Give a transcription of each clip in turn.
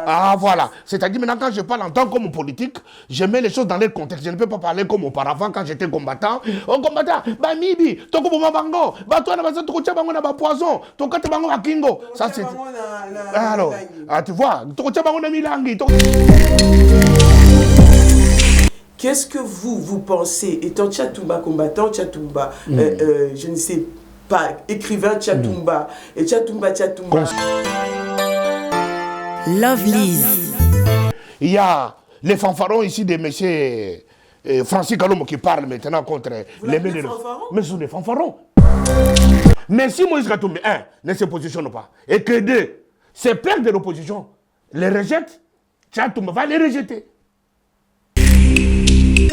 Ah, voilà. C'est-à-dire, maintenant, quand je parle en tant qu'homme politique, je mets les choses dans leur contexte. Je ne peux pas parler comme auparavant quand j'étais combattant. Oh, combattant, bah, Mibi, toko boma bango, bah, toi, na toko tia bango na ba poison, toko tia bango na kingo. Ça, c'est. Alors, ah, tu vois, toko tia bango na milangi. Qu'est-ce que vous pensez, étant Tchatoumba combattant, Tchatoumba, je ne sais pas, écrivain Tchatoumba, et Tchatoumba. Lovelyz. Il y a les fanfarons ici de monsieur Francis Kalomo qui parle maintenant contre les fanfarons? Mais ce sont des fanfarons. Mais si Moïse Katumbi, un, ne se positionne pas, et que deux, ses pères de l'opposition les rejettent, Tchatoumba va les rejeter.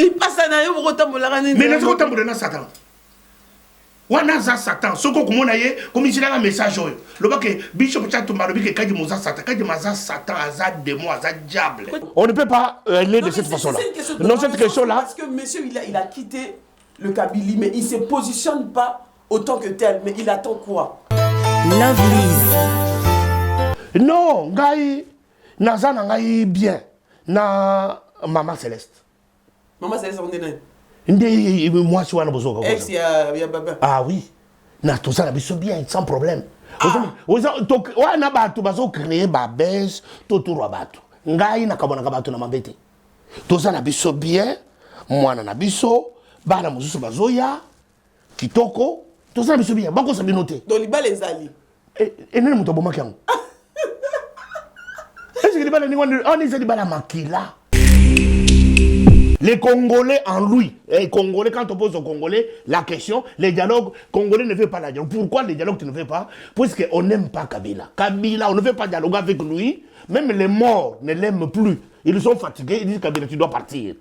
Il passe à Nayo, mais les autres ont Satan. Wana za Satan. Soko kumona ye, comme il a un message. Le bac Bishop Tchatoumba, le bic Kadi Mouza Satan, Kadi Maza Satan, Azad démon, Azad diable. On ne peut pas aller de cette façon-là. Non, cette question-là. Parce que monsieur, il a quitté le Kabylie, mais il ne se positionne pas autant que tel. Mais il attend quoi? Lovelyz. Non, Gaï, Nazana Gaï bien. Na Maman Céleste. Maman Céleste, on est là. Moi, je suis un besoin. Ex, il y a Baba. Ah oui. Na tout ça, la bien, sans problème. On a battu, on créé Babès, tout le bateau. Ngai na kabona kabato na mabete. Tout ça, na biso bien. Moi, na biso. Bana mususu bazoya. Kitoko. Tout ça, na biso bien. Bako sabi noté. Donc, il bat les alliés. Et n'est pas bon makiang. Est-ce que les balles on est la maquila? Les Congolais en lui, les Congolais, quand on pose aux Congolais la question, les dialogues, Congolais ne veulent pas la dialogue. Pourquoi les dialogues tu ne veux pas? Parce qu'on n'aime pas Kabila. Kabila, on ne veut pas dialoguer avec lui. Même les morts ne l'aiment plus. Ils sont fatigués, ils disent Kabila, tu dois partir.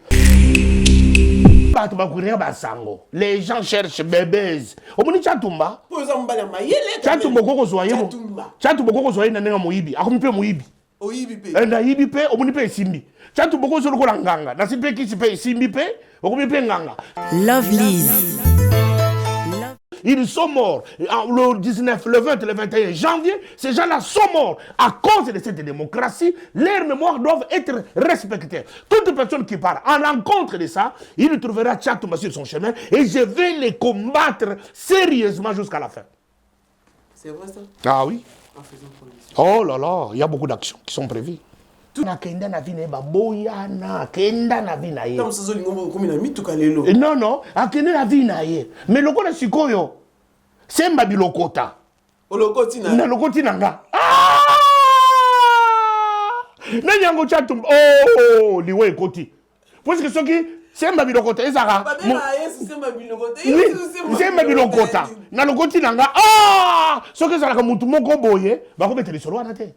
Les gens cherchent bébés. On dit Tchatoumba. Tchatoumba, Tchatoumba, na yibi pe omuni pe simbi chatu boko so lokola nganga na sipe ki sipe simbi pe okomi pe nganga. Lovelyz. Ils sont morts le 19, le 20, le 21 janvier. Ces gens-là sont morts à cause de cette démocratie. Leurs mémoires doivent être respectées. Toute personne qui part en rencontre de ça, il trouvera Tchatoumba sur son chemin et je vais les combattre sérieusement jusqu'à la fin. C'est vrai ça? Ah oui. Oh là là, il y a beaucoup d'actions qui sont prévues. Non, non, mais le code sikoyo, c'est ma bilokota. Na lokoti nanga. Ah! Nanyango Tchatoumba. Oh, liwe koti. Parce que ce qui c'est ma bilokota, ezara. C'est ma bilokota. Na lokoti nanga. Ah! Ce que ça la mutu moko boye, ba ko beteli solo wana te.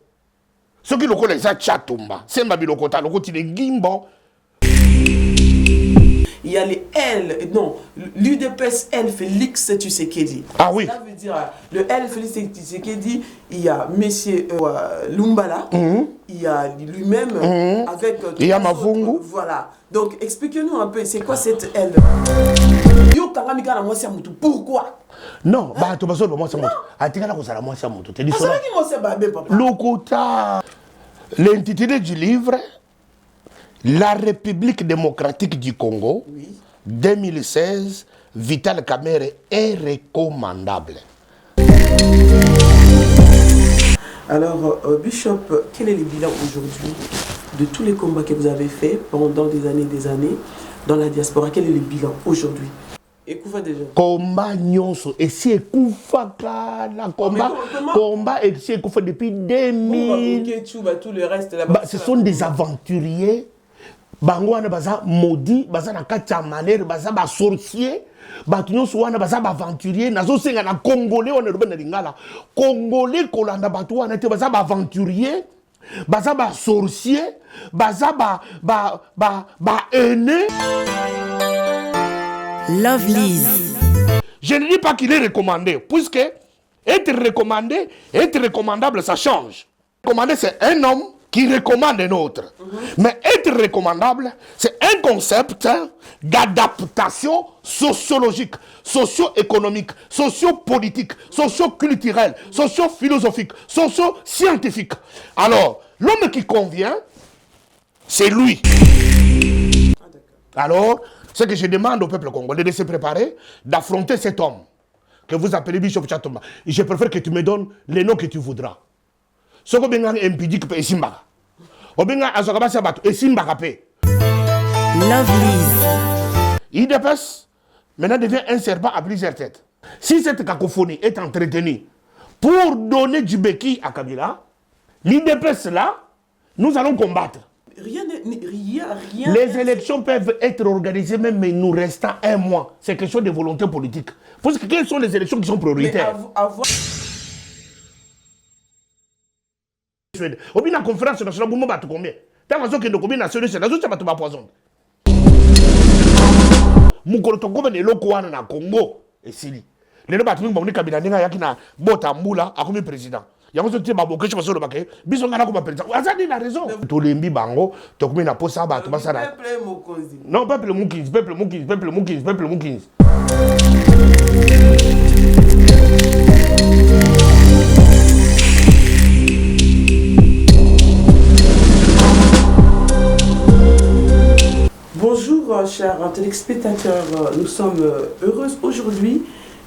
Ce qui lokola eza Tchatoumba, c'est ma bilokota, lokoti de Gimbo. Il y a les L, non, l'UDPS L Félix Tshisekedi. Ah oui. Ça veut dire, le L Félix Tshisekedi, il y a monsieur Lumbala, il y a lui-même avec... il y a Mavungu. Voilà. Donc, expliquez-nous un peu, c'est quoi cette L? Pourquoi? Non, bah tu vas sur le moi ça monte. Atikala ko sala moi ça monte. Tu dis ça. Lokota. L'intitulé du livre La République démocratique du Congo, oui. 2016, Vital Kamerhe est recommandable. Alors, Bishop, quel est le bilan aujourd'hui de tous les combats que vous avez faits pendant des années dans la diaspora? Quel est le bilan aujourd'hui? Ekoufa déjà. Combat nyonso et si ekoufa kala combat et si ekoufa depuis 2000. Tout le reste là-bas. Ce sont des aventuriers. Bango wana baza maudit, baza na kati ya malheur, baza ba sorcier, batu nyonso wana baza ba aventurier, nazo senga na congolais wana lobe na lingala. Congolais kolanda batu wana te baza ba aventurier, baza ba sorcier, baza ba aîné. Lovelyz. Je ne dis pas qu'il est recommandé, puisque être recommandé, être recommandable, ça change. Recommander, c'est un homme qui recommande un autre. Mais être recommandable, c'est un concept d'adaptation sociologique, socio-économique, socio-politique, socio-culturelle, socio-philosophique, socio-scientifique. Alors, L'homme qui convient, c'est lui. Alors, ce que je demande au peuple congolais de se préparer, d'affronter cet homme que vous appelez Bishop Tchatomba. Je préfère que tu me donnes les noms que tu voudras. Ce que tu as impudique, c'est Simba. Lovelyz. IDPS maintenant devient un serpent à plusieurs têtes. Si cette cacophonie est entretenue pour donner du béquille à Kabila, l'IDPS là, nous allons combattre. Rien. Les élections peuvent être organisées même, mais il nous reste un mois. C'est question de volonté politique. Parce que quelles sont les élections qui sont prioritaires? Au bout de la conférence nationale, vous m'avez combien? Tant que nous combien nationaux, c'est la zone qui va poison. Mukolotongo ne loko na Congo et Sili. Les deux bâtiments vont Kabila n'enga yakina bota mbula a comme président. Yango sote baboke je passe le baké. Bisonga na comme président. Azadi a raison. To lembi bango to comme na posa ba to basara. Non, peuple Mukins. Bonjour chers téléspectateurs, nous sommes heureuses aujourd'hui,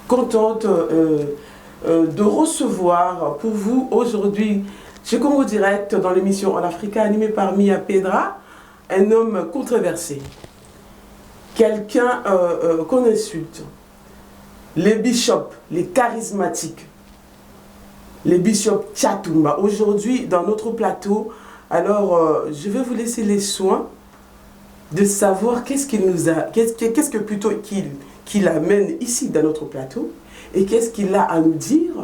contentes de recevoir pour vous aujourd'hui chez Congo Direct dans l'émission En Africa animée par Mia Pedra, un homme controversé, quelqu'un qu'on insulte, les bishops, les charismatiques, les bishops Tchatomba. Aujourd'hui dans notre plateau, alors je vais vous laisser les soins de savoir qu'est-ce que plutôt qu'il amène ici dans notre plateau et qu'est-ce qu'il a à nous dire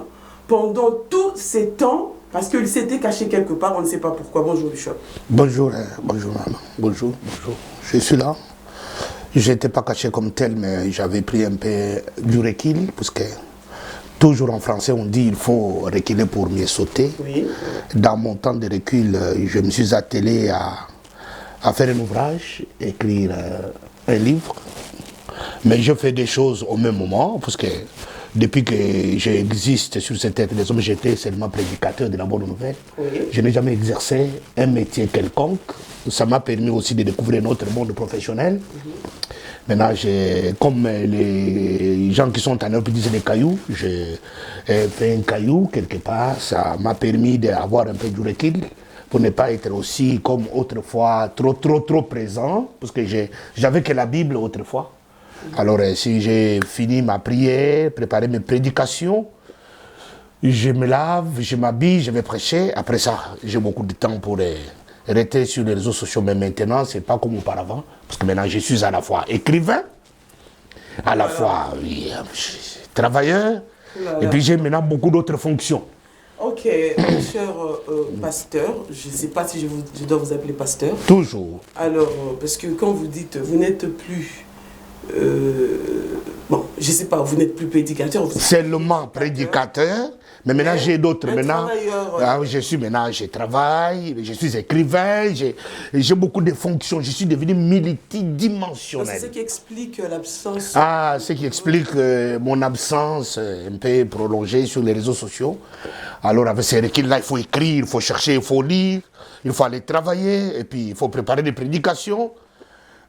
pendant tous ces temps, parce qu'il s'était caché quelque part, on ne sait pas pourquoi. Bonjour Bishop. Bonjour, bonjour maman. Bonjour. Je suis là. Je n'étais pas caché comme tel, mais j'avais pris un peu du recul, parce que toujours en français on dit il faut reculer pour mieux sauter. Oui. Dans mon temps de recul, je me suis attelé à faire un ouvrage, écrire un livre. Mais je fais des choses au même moment, parce que depuis que j'existe sur cette terre des hommes, j'étais seulement prédicateur de la bonne nouvelle. Oui. Je n'ai jamais exercé un métier quelconque. Ça m'a permis aussi de découvrir notre monde professionnel. Maintenant, comme les gens qui sont en Europe disent des cailloux, j'ai fait un caillou quelque part. Ça m'a permis d'avoir un peu du recul, pour ne pas être aussi comme autrefois trop présent, parce que j'avais que la Bible autrefois. Alors si j'ai fini ma prière, préparé mes prédications, je me lave, je m'habille, je vais prêcher. Après ça, j'ai beaucoup de temps pour rester sur les réseaux sociaux, mais maintenant c'est pas comme auparavant, parce que maintenant je suis à la fois écrivain, à la fois travailleur, et puis j'ai maintenant beaucoup d'autres fonctions. Ok, cher pasteur, je ne sais pas si je dois vous appeler pasteur. Toujours. Alors, parce que quand vous dites, vous n'êtes plus, bon, je ne sais pas, vous n'êtes plus prédicateur. Seulement prédicateur, mais maintenant j'ai d'autres. Maintenant, je travaille, je suis écrivain, j'ai beaucoup de fonctions, je suis devenu multidimensionnel. C'est ce qui explique l'absence. Ah, ce qui explique mon absence un peu prolongée sur les réseaux sociaux. Alors avec ces reculs-là, il faut écrire, il faut chercher, il faut lire, il faut aller travailler, et puis il faut préparer des prédications.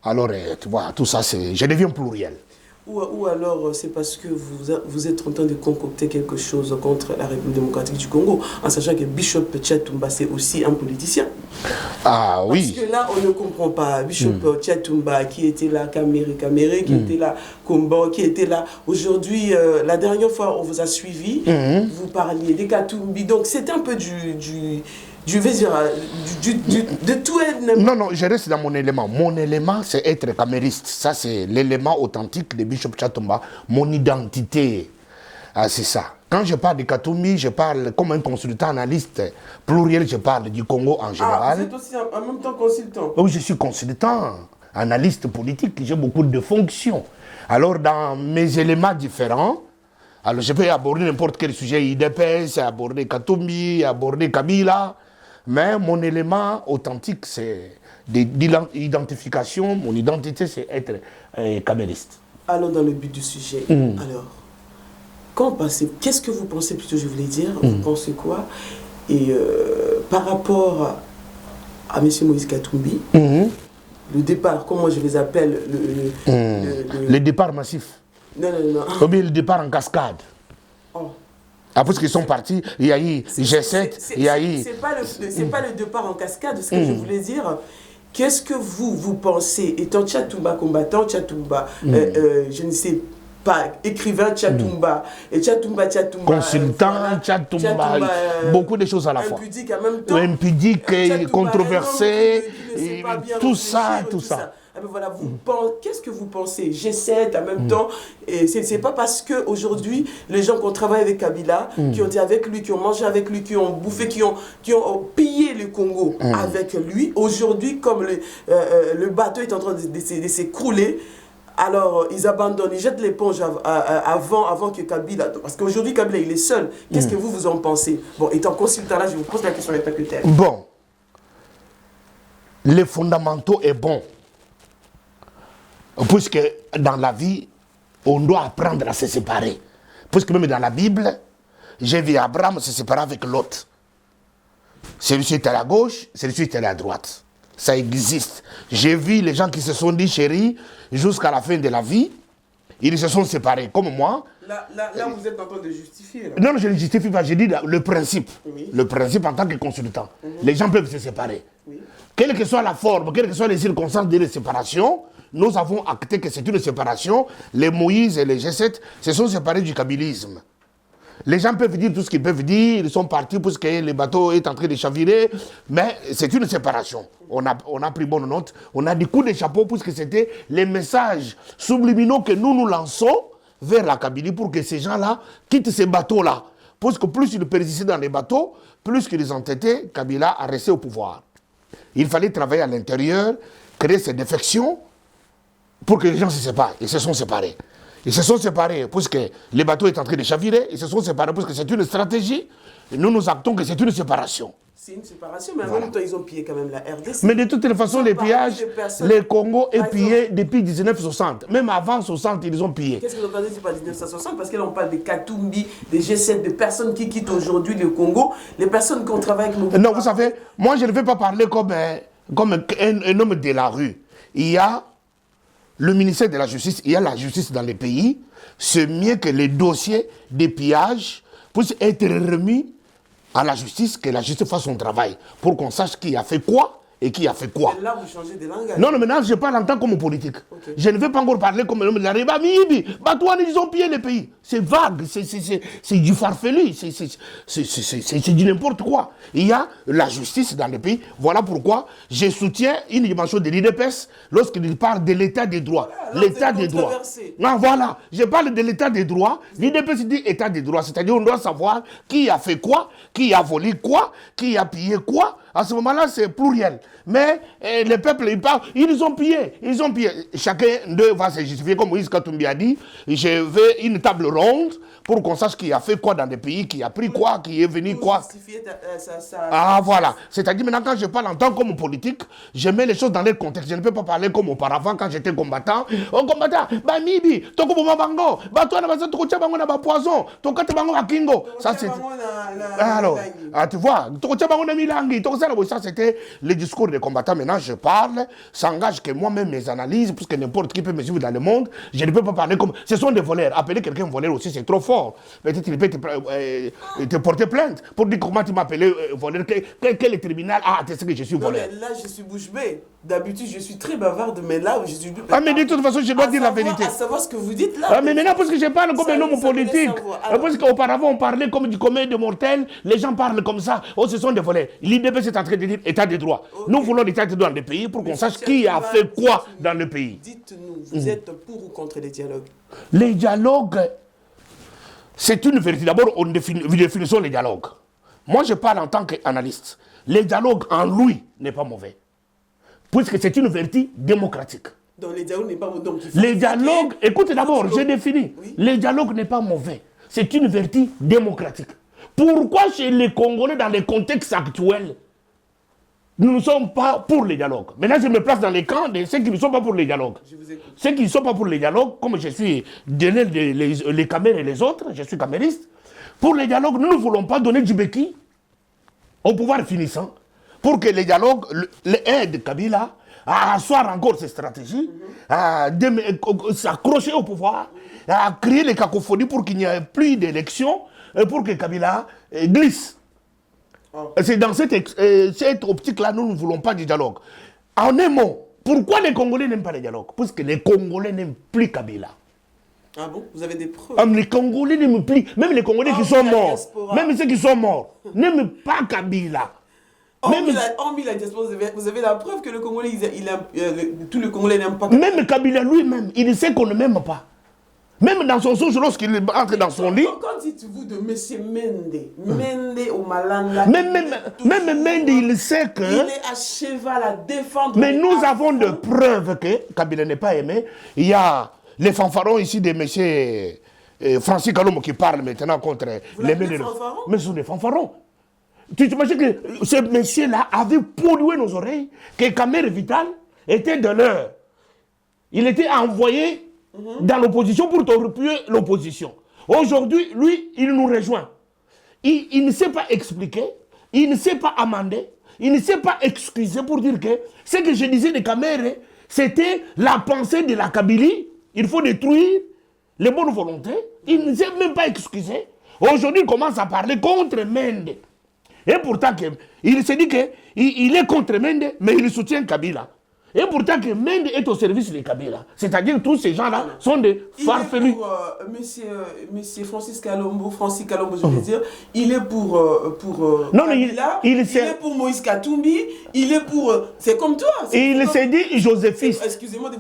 Alors, tu vois, tout ça, je deviens pluriel. Ou alors, c'est parce que vous êtes en train de concocter quelque chose contre la République démocratique du Congo, en sachant que Bishop Tchatomba, c'est aussi un politicien. Ah oui. Parce que là, on ne comprend pas. Bishop Tchatomba, qui était là, Caméré, qui était là, Kombo, qui était là. Aujourd'hui, la dernière fois, on vous a suivi, vous parliez des Katumbi. Donc, c'est un peu de tout. Non, je reste dans mon élément. Mon élément, c'est être camériste. Ça, c'est l'élément authentique de Bishop Tchatomba. Mon identité, c'est ça. Quand je parle de Katumbi, je parle comme un consultant analyste pluriel, je parle du Congo en général. Ah, vous êtes aussi en même temps consultant? Oui, je suis consultant, analyste politique, j'ai beaucoup de fonctions. Alors, dans mes éléments différents, alors je peux aborder n'importe quel sujet, IDPS, aborder Katumbi, aborder Kabila, mais mon élément authentique, c'est d'identification, mon identité, c'est être camériste. Allons dans le but du sujet. Alors, qu'est-ce que vous pensez, plutôt je voulais dire, vous pensez quoi? Et par rapport à M. Moïse Katumbi. Le départ, comment je les appelle, le départ massif. Non. Ou bien le départ en cascade. Oh. Après qu'ils sont partis, il y a eu G7, il y a eu... C'est pas le départ en cascade, ce que je voulais dire. Qu'est-ce que vous pensez, étant Tchatumba combattant, Tchatumba, je ne sais pas, écrivain Tchatumba, et Tchatumba, consultant, Tchatumba, beaucoup de choses à la fois. Impudique en même temps. Impudique, controversé, tout ça. Ah ben voilà, qu'est-ce que vous pensez? G7 en même temps, et c'est pas parce que aujourd'hui les gens qui ont travaillé avec Kabila, qui ont été avec lui, qui ont mangé avec lui, qui ont bouffé, qui ont pillé le Congo avec lui, aujourd'hui comme le bateau est en train de s'écrouler, alors ils abandonnent, ils jettent l'éponge avant que Kabila, parce qu'aujourd'hui Kabila il est seul. Qu'est-ce que vous en pensez? Bon, étant consultant là, je vous pose la question avec que tel. Bon, les fondamentaux est bon. Puisque dans la vie, on doit apprendre à se séparer. Puisque même dans la Bible, j'ai vu Abraham se séparer avec Lot. Celui-ci était à la gauche, celui-ci était à la droite. Ça existe. J'ai vu les gens qui se sont dit chéris jusqu'à la fin de la vie, ils se sont séparés, comme moi. Là vous êtes en train de justifier. Là. Non, je ne justifie pas, je dis le principe. Oui. Le principe en tant que consultant. Les gens peuvent se séparer. Oui. Quelle que soit la forme, quelles que soient les circonstances de la séparation, nous avons acté que c'est une séparation. Les Moïse et les G7 se sont séparés du kabylisme. Les gens peuvent dire tout ce qu'ils peuvent dire, ils sont partis parce que le bateau est en train de chavirer, mais c'est une séparation. On a pris bonne note, on a des coups de chapeau puisque c'était les messages subliminaux que nous lançons vers la Kabylie pour que ces gens-là quittent ces bateaux-là. Parce que plus ils persistaient dans les bateaux, plus qu'ils entêtaient, Kabila a resté au pouvoir. Il fallait travailler à l'intérieur, créer ces défections, pour que les gens se séparent. Ils se sont séparés. Ils se sont séparés parce que le bateau est en train de chavirer. Ils se sont séparés parce que c'est une stratégie. Et nous actons que c'est une séparation. C'est une séparation, mais en même temps, ils ont pillé quand même la RDC. Mais de toute façon, les pillages, le Congo est pillé depuis 1960. Même avant 60, ils ont pillé. Qu'est-ce que vous entendez par 1960? Parce que là, on parle des Katumbi, des G7, des personnes qui quittent aujourd'hui le Congo, les personnes qui ont travaillé avec nous. Non, vous savez, moi, je ne vais pas parler comme un homme de la rue. Il y a le ministère de la Justice, il y a la justice dans les pays, c'est mieux que les dossiers des pillages puissent être remis à la justice, que la justice fasse son travail, pour qu'on sache qui a fait quoi et qui a fait quoi. Et là, vous changez de langage. Non, maintenant, je parle en tant que politique. Okay. Je ne vais pas encore parler comme l'homme de la rue. Ils ont pillé les pays. C'est vague, c'est du farfelu, c'est du n'importe quoi. Il y a la justice dans les pays. Voilà pourquoi je soutiens une dimension de l'IDPS lorsqu'il parle de l'état des droits. Voilà, l'état des droits. Ah, voilà, je parle de l'état des droits. L'IDPS dit état des droits, c'est-à-dire on doit savoir qui a fait quoi, qui a volé quoi, qui a pillé quoi. À ce moment-là, c'est pluriel. Mais les peuples, ils parlent, ils ont pillé. Chacun d'eux va se justifier, comme Moïse Katumbi a dit. Je veux une table ronde pour qu'on sache qui a fait quoi dans des pays, qui a pris quoi, qui est venu quoi. Ah, voilà. C'est-à-dire, maintenant, quand je parle en tant que politique, je mets les choses dans leur contexte. Je ne peux pas parler comme auparavant quand j'étais combattant. Oh, combattant, Mibi, Toko Bango, toi, Bango na poison, Toko Bango na Kingo. Ça, c'est. Alors, tu vois, Toko Bango na Milangi, ça, c'était le discours des combattants. Maintenant, je parle, s'engage que moi-même mes analyses, puisque n'importe qui peut me suivre dans le monde, je ne peux pas parler comme. Ce sont des voleurs. Appeler quelqu'un voleur aussi, c'est trop fort. Peut-être qu'il peut te porter plainte pour dire comment tu m'appelles voleur. Quel tribunal? Ah, tu sais que je suis voleur. Non, mais là, je suis bouche bée. D'habitude, je suis très bavarde, mais là, je suis. Ah, mais de toute façon, je dois dire la vérité. À savoir ce que vous dites là. Ah, mais maintenant, parce que je parle comme un homme politique. Parce qu'auparavant, on parlait comme du commun de mortels. Les gens parlent comme ça. Oh, ce sont des voleurs. L'IDP, c'est en train de dire état de droit. Okay. Nous voulons l'état de droit dans le pays pour qu'on sache qui a fait quoi dans le pays. Dites-nous, vous êtes pour ou contre les dialogues? Les dialogues, c'est une vérité. D'abord, définissons les dialogues. Moi, je parle en tant qu'analyste. Les dialogues en lui n'est pas mauvais. Puisque c'est une vertu démocratique. Donc les dialogues n'est pas mauvais. Les dialogues, écoutez d'abord, je définis. Oui. Les dialogues n'est pas mauvais. C'est une vertu démocratique. Pourquoi chez les Congolais, dans les contextes actuels, nous ne sommes pas pour les dialogues? Maintenant, je me place dans les camps de ceux qui ne sont pas pour les dialogues. Ceux qui ne sont pas pour les dialogues, comme je suis donné les Camères et les autres, je suis camériste. Pour les dialogues, nous ne voulons pas donner du béquille au pouvoir finissant. pour que les dialogues aident Kabila à asseoir encore ses stratégies, à s'accrocher au pouvoir, à créer les cacophonies pour qu'il n'y ait plus d'élections, pour que Kabila glisse. C'est dans cette optique-là, nous ne voulons pas du dialogue. En un mot, pourquoi les Congolais n'aiment pas le dialogue? Parce que les Congolais n'aiment plus Kabila. Ah bon? Vous avez des preuves? Les Congolais n'aiment plus, même les Congolais qui sont morts, même ceux qui sont morts, n'aiment pas Kabila. Hormis la diaspora, vous avez la preuve que le Congolais, tous les Congolais n'aiment pas Kabila. Même Kabila lui-même, il sait qu'on ne m'aime pas. Même dans son songe, lorsqu'il entre dans son lit. Quand dites-vous de M. Mende au Malanga, même Mende, il sait que. Il est à cheval à défendre. Mais nous avons de preuves que Kabila n'est pas aimé. Il y a les fanfarons ici de M. Francis Kalombo qui parle maintenant contre les fanfarons. Mais ce sont des fanfarons. Tu t'imagines que ce monsieur-là avait pollué nos oreilles, que Kamer Vital était de l'heure. Il était envoyé dans l'opposition pour torpiller l'opposition. Aujourd'hui, lui, il nous rejoint. Il ne sait pas expliquer, il ne sait pas amender, il ne sait pas excuser pour dire que ce que je disais de Kamer, c'était la pensée de la Kabylie. Il faut détruire les bonnes volontés. Il ne sait même pas excuser. Aujourd'hui, il commence à parler contre Mende. Et pourtant, il se dit qu'il est contre Mende, mais il soutient Kabila. Et pourtant que Mende est au service de Kabila. C'est-à-dire que tous ces gens-là sont des farfelus. Monsieur Francis Kalombo, je veux dire, il est pour non, Kabila, il est pour Moïse Katumbi, il est pour... C'est comme toi. Il s'est dit Joséphiste. Excusez-moi de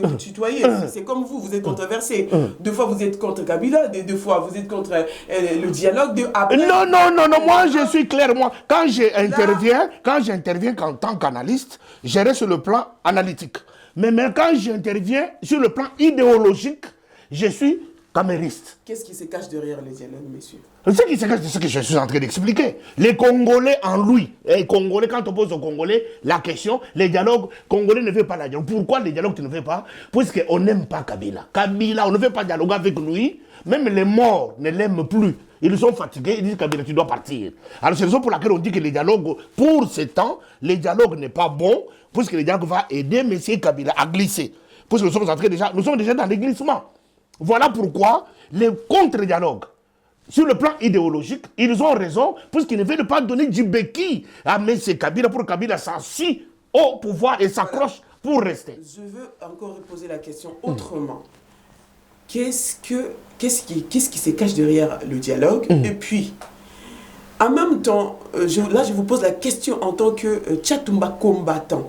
vous tutoyer, c'est comme vous êtes controversé. Deux fois vous êtes contre Kabila, deux fois vous êtes contre le dialogue. Non, moi je suis clair. Moi, quand j'interviens en tant qu'analyste, je reste sur le plan analytique. Mais quand j'interviens sur le plan idéologique, je suis camériste. Qu'est-ce qui se cache derrière les dialogues, messieurs? Ce qui se cache, c'est ce que je suis en train d'expliquer. Les Congolais en lui. Les Congolais, quand on pose aux Congolais la question, les dialogues, Congolais ne veulent pas la dialogue. Pourquoi les dialogues tu ne veux pas? Puisqu'on n'aime pas Kabila. Kabila, on ne veut pas dialoguer avec lui. Même les morts ne l'aiment plus. Ils sont fatigués, ils disent Kabila, tu dois partir. Alors c'est la raison pour laquelle on dit que les dialogues, pour ce temps, les dialogues n'est pas bon, puisque les dialogues vont aider M. Kabila à glisser. Puisque nous sommes déjà dans les glissements. Voilà pourquoi les contre-dialogues, sur le plan idéologique, ils ont raison, puisqu'ils ne veulent pas donner du béquille à M. Kabila pour que Kabila s'assit au pouvoir et s'accroche pour rester. Je veux encore poser la question autrement. Qu'est-ce qui se cache derrière le dialogue? Et puis, en même temps, là je vous pose la question en tant que Tchatumba combattant.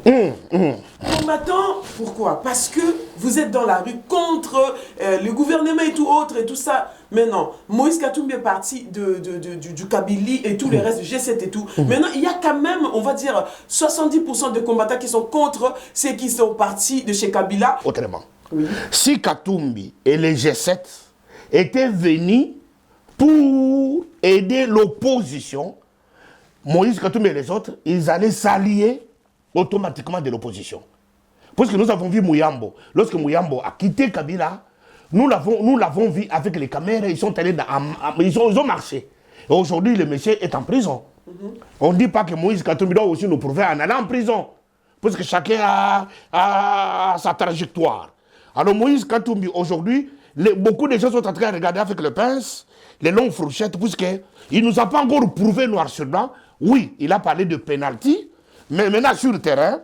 Combattant, pourquoi? Parce que vous êtes dans la rue contre le gouvernement et tout autre et tout ça. Maintenant, Moïse Katumbi est parti du Kabylie et tout le reste du G7 et tout. Maintenant, il y a quand même, on va dire, 70% de combattants qui sont contre ceux qui sont partis de chez Kabila. Autrement. Oui. Si Katumbi et les G7 étaient venus pour aider l'opposition, Moïse Katumbi et les autres, ils allaient s'allier automatiquement de l'opposition. Parce que nous avons vu Mouyambo. Lorsque Mouyambo a quitté Kabila, nous l'avons vu avec les caméras, ils sont allés ils ont marché. Et aujourd'hui, le monsieur est en prison. On ne dit pas que Moïse Katumbi doit aussi nous prouver en allant en prison. Parce que chacun a sa trajectoire. Alors Moïse Katumbi, aujourd'hui, beaucoup de gens sont en train de regarder avec le pince, les longues fourchettes, puisqu'il ne nous a pas encore prouvé noir sur blanc. Oui, il a parlé de pénalty, mais maintenant sur le terrain,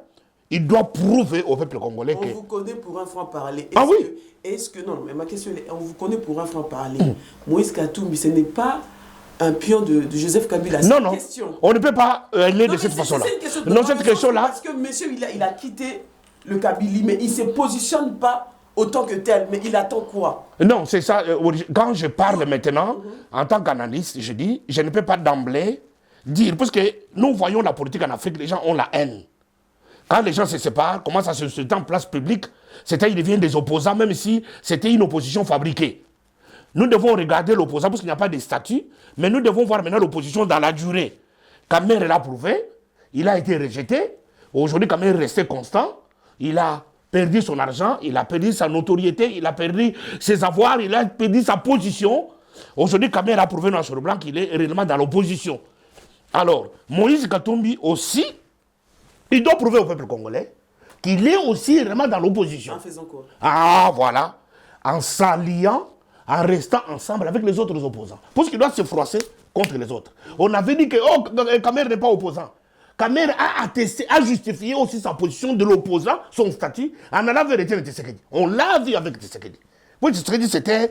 il doit prouver au peuple congolais que... On vous connaît pour un franc-parler. Non, mais ma question est, on vous connaît pour un franc-parler. Moïse Katumbi, ce n'est pas un pion de Joseph Kabila. Non, question. On ne peut pas aller de cette façon-là. Non, cette question-là... Parce que monsieur, il a quitté le Kabylie, mais il ne se positionne pas autant que tel, mais il attend quoi? Non, c'est ça. Quand je parle maintenant, en tant qu'analyste, je dis, je ne peux pas d'emblée dire, parce que nous voyons la politique en Afrique, les gens ont la haine. Quand les gens se séparent, commencent à se soutenir en place publique, c'est-à-dire ils deviennent des opposants, même si c'était une opposition fabriquée. Nous devons regarder l'opposant, parce qu'il n'y a pas de statut, mais nous devons voir maintenant l'opposition dans la durée. Kamer l'a prouvé, il a été rejeté, aujourd'hui Kamer est resté constant, il a perdu son argent, il a perdu sa notoriété, il a perdu ses avoirs, il a perdu sa position. Aujourd'hui, Kamer a prouvé noir sur le blanc qu'il est réellement dans l'opposition. Alors, Moïse Katumbi aussi, il doit prouver au peuple congolais qu'il est aussi vraiment dans l'opposition. En faisant quoi? Ah, voilà. En s'alliant, en restant ensemble avec les autres opposants. Parce qu'il doit se froisser contre les autres. On avait dit que Kamer n'est pas opposant. Kamer a attesté, a justifié aussi sa position de l'opposant, son statut, en allant vers Etienne Tshisekedi. On l'a vu avec Tshisekedi. Pour Tshisekedi, c'était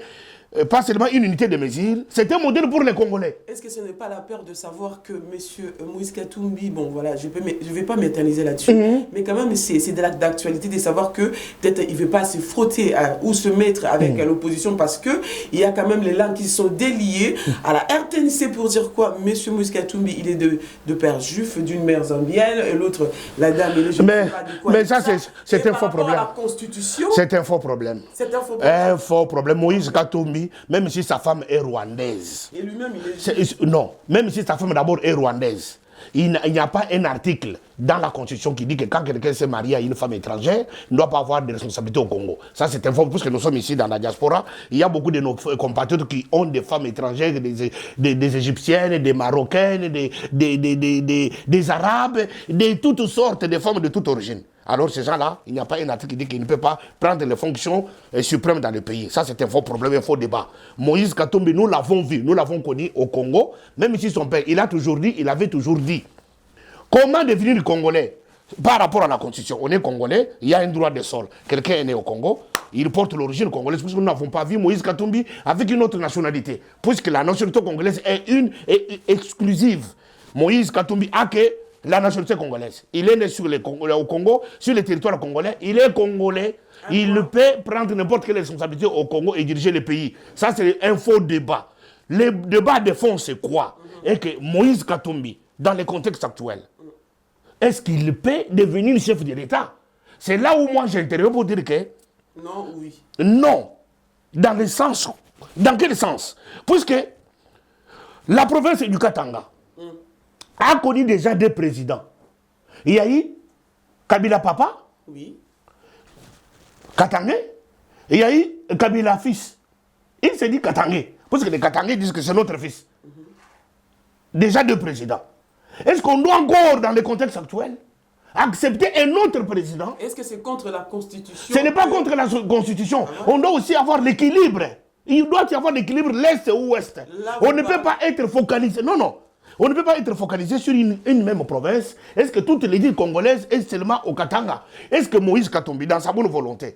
pas seulement une unité de mesure, c'était un modèle pour les Congolais. Est-ce que ce n'est pas la peur de savoir que M. Moïse Katumbi, bon voilà, je ne vais pas m'éterniser là-dessus, mais quand même c'est de d'actualité de savoir que peut-être il ne veut pas se frotter ou se mettre avec l'opposition parce qu'il y a quand même les langues qui sont déliées à la RTNC pour dire quoi? M. Moïse Katumbi, il est de père juif, d'une mère zambienne, et l'autre, la dame, il est je mais, ne sais pas de quoi. Mais ça, c'est un faux problème. La Constitution, c'est un faux problème. C'est un faux problème. Un faux problème. Moïse Katumbi, même si sa femme est rwandaise. Et lui-même, non, même si sa femme d'abord est rwandaise, il n'y a pas un article dans la Constitution qui dit que quand quelqu'un s'est marié à une femme étrangère, il ne doit pas avoir de responsabilité au Congo. Ça, c'est un faux, puisque nous sommes ici dans la diaspora. Il y a beaucoup de nos compatriotes qui ont des femmes étrangères, des Égyptiennes, des Marocaines, des Arabes, de toutes sortes de femmes de toute origine. Alors ces gens-là, il n'y a pas un article qui dit qu'il ne peut pas prendre les fonctions suprêmes dans le pays. Ça, c'est un faux problème, un faux débat. Moïse Katumbi, nous l'avons vu, nous l'avons connu au Congo, même si son père, il avait toujours dit, comment devenir Congolais par rapport à la Constitution? On est Congolais, il y a un droit de sol. Quelqu'un est né au Congo, il porte l'origine congolaise, puisque nous n'avons pas vu Moïse Katumbi avec une autre nationalité, puisque la nationalité congolaise est exclusive. Moïse Katumbi a que la nationalité congolaise. Il est né au Congo, sur le territoire congolais. Il est congolais. Il peut prendre n'importe quelle responsabilité au Congo et diriger le pays. Ça, c'est un faux débat. Le débat de fond, c'est quoi? Et que Moïse Katumbi, dans le contexte actuel, est-ce qu'il peut devenir chef de l'État? C'est là où moi j'interviens pour dire que... Non, oui. Non. Dans le sens... Dans quel sens? Puisque la province du Katanga a connu déjà deux présidents. Il y a eu Kabila Papa, oui. Katangé, et il y a eu Kabila Fils. Il s'est dit Katangé, parce que les Katangés disent que c'est notre fils. Déjà deux présidents. Est-ce qu'on doit encore, dans le contexte actuel, accepter un autre président? Est-ce que c'est contre la Constitution? Ce n'est pas contre la Constitution. On doit aussi avoir l'équilibre. Il doit y avoir l'équilibre l'Est ou Ouest. On ne peut pas être focalisé. Non, non. On ne peut pas être focalisé sur une même province. Est-ce que toutes les îles congolaises est seulement au Katanga? Est-ce que Moïse Katumbi, dans sa bonne volonté,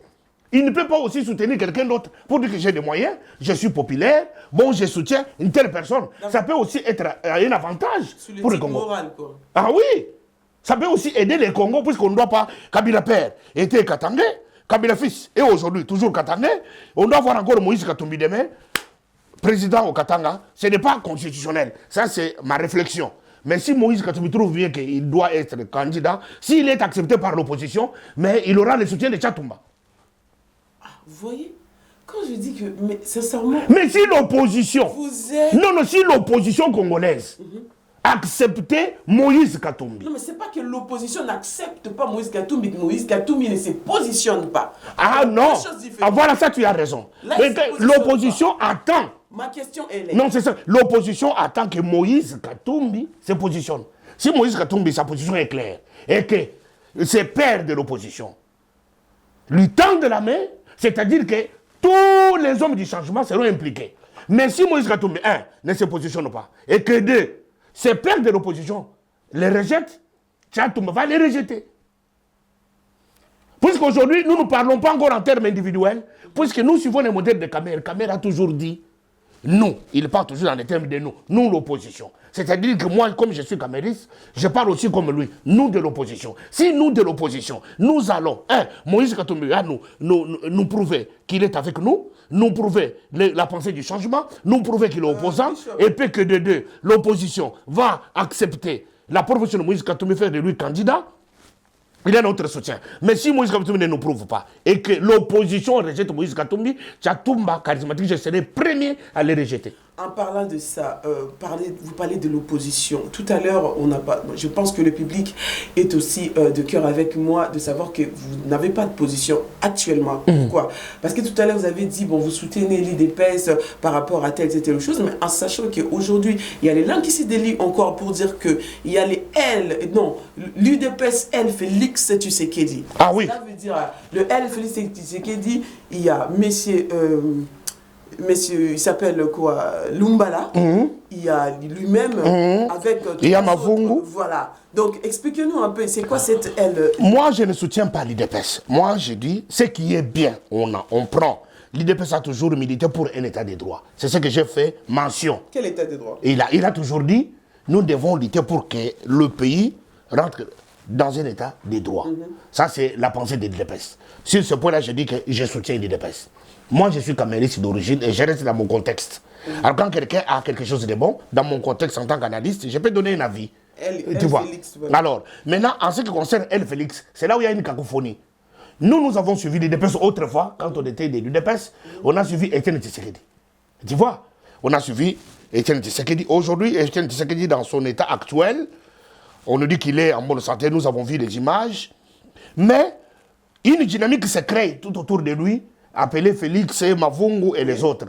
il ne peut pas aussi soutenir quelqu'un d'autre pour dire que j'ai des moyens, je suis populaire, bon, je soutiens une telle personne. Ça peut aussi être un avantage pour le Congo. Moral, quoi. Ah oui, ça peut aussi aider les Congos, puisqu'on ne doit pas... Kabila père était Katangé, Kabila fils est aujourd'hui toujours Katangé. On doit voir encore Moïse Katumbi demain, président au Katanga. Ce n'est pas constitutionnel. Ça, c'est ma réflexion. Mais si Moïse Katumbi trouve bien qu'il doit être candidat, s'il est accepté par l'opposition, mais il aura le soutien de Tchatumba. Vous voyez, quand je dis que, mais sincèrement... Mais si l'opposition... Vous êtes... Non, si l'opposition congolaise acceptait Moïse Katumbi... Non, mais c'est pas que l'opposition n'accepte pas Moïse Katumbi, que Moïse Katumbi ne se positionne pas. Ah non. Ah, voilà, ça tu as raison. L'opposition attend. Ma question est... Non, c'est ça. L'opposition attend que Moïse Katumbi se positionne. Si Moïse Katumbi, sa position est claire, et que ses pairs de l'opposition lui tendent la main, c'est-à-dire que tous les hommes du changement seront impliqués. Mais si Moïse Katumbi, ne se positionne pas, et que deux, ses pairs de l'opposition les rejettent, Tchatumba va les rejeter. Puisqu'aujourd'hui, nous ne parlons pas encore en termes individuels, puisque nous suivons le modèle de Kamer. Kamer a toujours dit nous. Il parle toujours dans les termes de nous. Nous, l'opposition. C'est-à-dire que moi, comme je suis camériste, je parle aussi comme lui. Nous de l'opposition. Si nous de l'opposition, nous allons, Moïse Katumbi va nous prouver qu'il est avec nous, nous prouver la pensée du changement, nous prouver qu'il est opposant, et puis que de deux, l'opposition va accepter la proposition de Moïse Katumbi, faire de lui candidat, il a notre soutien. Mais si Moïse Katumbi ne nous prouve pas et que l'opposition rejette Moïse Katumbi, Tchatumba charismatique, je serai premier à les rejeter. En parlant de ça, vous parlez de l'opposition. Tout à l'heure, je pense que le public est aussi de cœur avec moi de savoir que vous n'avez pas de position actuellement. Pourquoi? Parce que tout à l'heure, vous avez dit, bon, vous soutenez l'UDPS par rapport à telle chose, mais en sachant qu'aujourd'hui, il y a les langues qui se délient encore pour dire qu'il y a l'UDPS L, Félix Tshisekedi. Ah oui. Ça veut dire, le L, Félix Tshisekedi, il y a Monsieur, il s'appelle quoi, Lumbala. Il y a lui-même avec... il y a Mavungu. Voilà. Donc, expliquez-nous un peu, c'est quoi cette L? Moi, je ne soutiens pas l'UDPS. Moi, je dis, ce qui est bien, on prend. L'UDPS a toujours milité pour un état de droit. C'est ce que j'ai fait mention. Quel état de droit? Il a toujours dit, nous devons lutter pour que le pays rentre dans un état de droit. Ça, c'est la pensée de l'UDPS. Sur ce point-là, je dis que je soutiens l'UDPS. Moi, je suis camériste d'origine et je reste dans mon contexte. Alors, quand quelqu'un a quelque chose de bon, dans mon contexte en tant qu'analyste, je peux donner un avis. Tu vois. Félix, voilà. Alors, maintenant, en ce qui concerne El Félix, c'est là où il y a une cacophonie. Nous avons suivi l'UDPS autrefois, quand on était de l'UDPS, on a suivi Etienne Tshisekedi. Tu vois, on a suivi Etienne Tshisekedi. Aujourd'hui, Etienne Tshisekedi, dans son état actuel, on nous dit qu'il est en bonne santé, nous avons vu les images. Mais une dynamique se crée tout autour de lui, appelé Félix, Mavungu et les autres.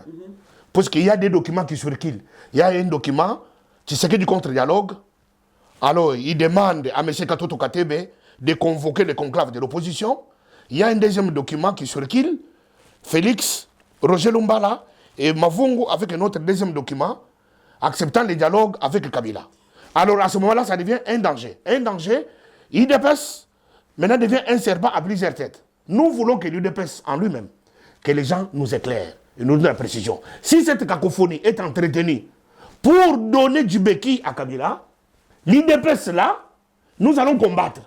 Parce qu'il y a des documents qui circulent. Il y a un document, Tshisekedi contre-dialogue. Alors, il demande à M. Katoto Katebe de convoquer le conclave de l'opposition. Il y a un deuxième document qui circule, Félix, Roger Lumbala et Mavungu avec un autre deuxième document, acceptant le dialogue avec Kabila. Alors, à ce moment-là, ça devient un danger. Un danger, l'UDPS, maintenant, devient un serpent à plusieurs têtes. Nous voulons que l'UDPS en lui-même, que les gens nous éclairent et nous donnent la précision. Si cette cacophonie est entretenue pour donner du béquille à Kabila, l'UDPS là, nous allons combattre.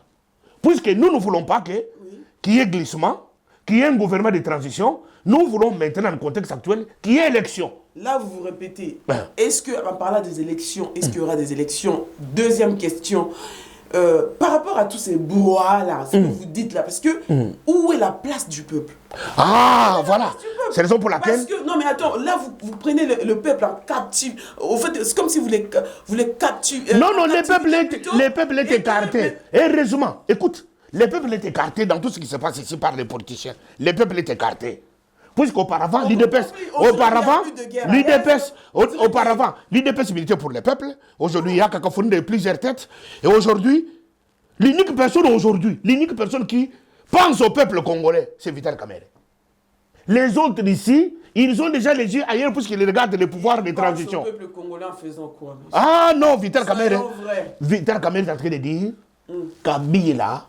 Puisque nous ne voulons pas qu'il y ait glissement, qu'il y ait un gouvernement de transition. Nous voulons maintenant, dans le contexte actuel, qu'il y ait élection. Là, vous vous répétez. Est-ce qu'en parlant des élections, est-ce qu'il y aura des élections? Deuxième question. Par rapport à tous ces brouhahas-là, ce que vous dites là, parce que où est la place du peuple? Ah, voilà. C'est la raison pour laquelle... Parce que, non mais attends, là vous prenez le peuple en captif. Au fait, c'est comme si vous les capturez. Non, les peuples étaient écartés. Heureusement, écoute, les peuples étaient écartés dans tout ce qui se passe ici par les politiciens. Les peuples étaient écartés. Puisqu'auparavant, l'UDPS militait pour les peuples. Aujourd'hui, il y a cacophonie de plusieurs têtes. Et aujourd'hui, l'unique personne qui pense au peuple congolais, c'est Vital Kamerhe. Les autres ici, ils ont déjà les yeux ailleurs puisqu'ils regardent le pouvoir de transition. Le peuple congolais en faisant quoi? Ah non, Vital Kamerhe est en train de dire Kabila,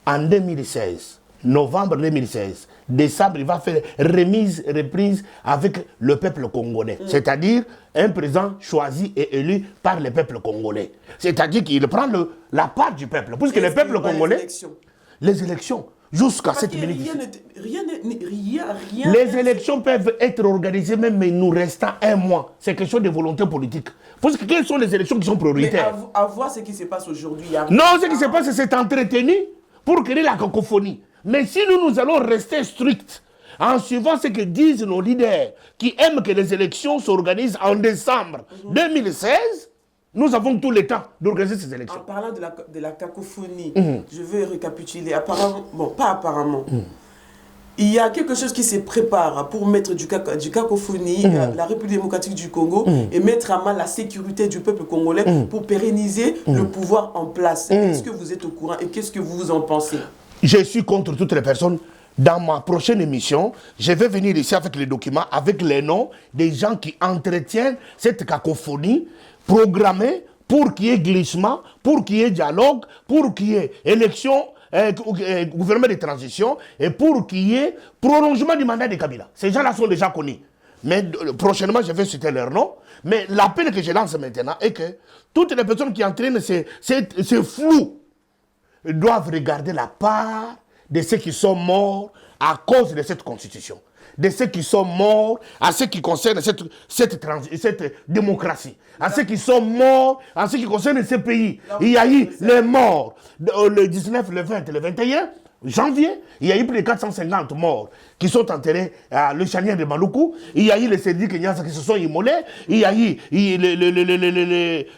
en 2016, novembre 2016, décembre, il va faire reprise avec le peuple congolais. C'est-à-dire un président choisi et élu par le peuple congolais. C'est-à-dire qu'il prend la part du peuple. Puisque le peuple congolais... Les élections, jusqu'à cette minute. Les élections peuvent être organisées même, mais il nous reste un mois. C'est question de volonté politique. Parce que quelles sont les élections qui sont prioritaires? Mais à voir ce qui se passe aujourd'hui. Non, ce qui se passe, c'est entretenu pour créer la cacophonie. Mais si nous allons rester stricts en suivant ce que disent nos leaders qui aiment que les élections s'organisent en décembre 2016, nous avons tout le temps d'organiser ces élections. En parlant de la cacophonie, je vais récapituler. Apparemment, bon, pas apparemment. Il y a quelque chose qui se prépare pour mettre du cacophonie, la République démocratique du Congo, et mettre à mal la sécurité du peuple congolais pour pérenniser le pouvoir en place. Est-ce que vous êtes au courant et qu'est-ce que vous en pensez? Je suis contre toutes les personnes. Dans ma prochaine émission, je vais venir ici avec les documents, avec les noms des gens qui entretiennent cette cacophonie programmée pour qu'il y ait glissement, pour qu'il y ait dialogue, pour qu'il y ait élection, gouvernement de transition et pour qu'il y ait prolongement du mandat de Kabila. Ces gens-là sont déjà connus. Mais prochainement, je vais citer leur nom. Mais l'appel que je lance maintenant est que toutes les personnes qui entraînent ces flous doivent regarder la part de ceux qui sont morts à cause de cette constitution, de ceux qui sont morts à ce qui concerne cette démocratie, à ceux qui sont morts en ce qui concerne ce pays. Il y a eu les morts le 19, le 20 et le 21 janvier, il y a eu plus de 450 morts qui sont enterrés à le chanier de Maluku. Il y a eu les Sédhi Kenyasa qui se sont immolés. Il y a eu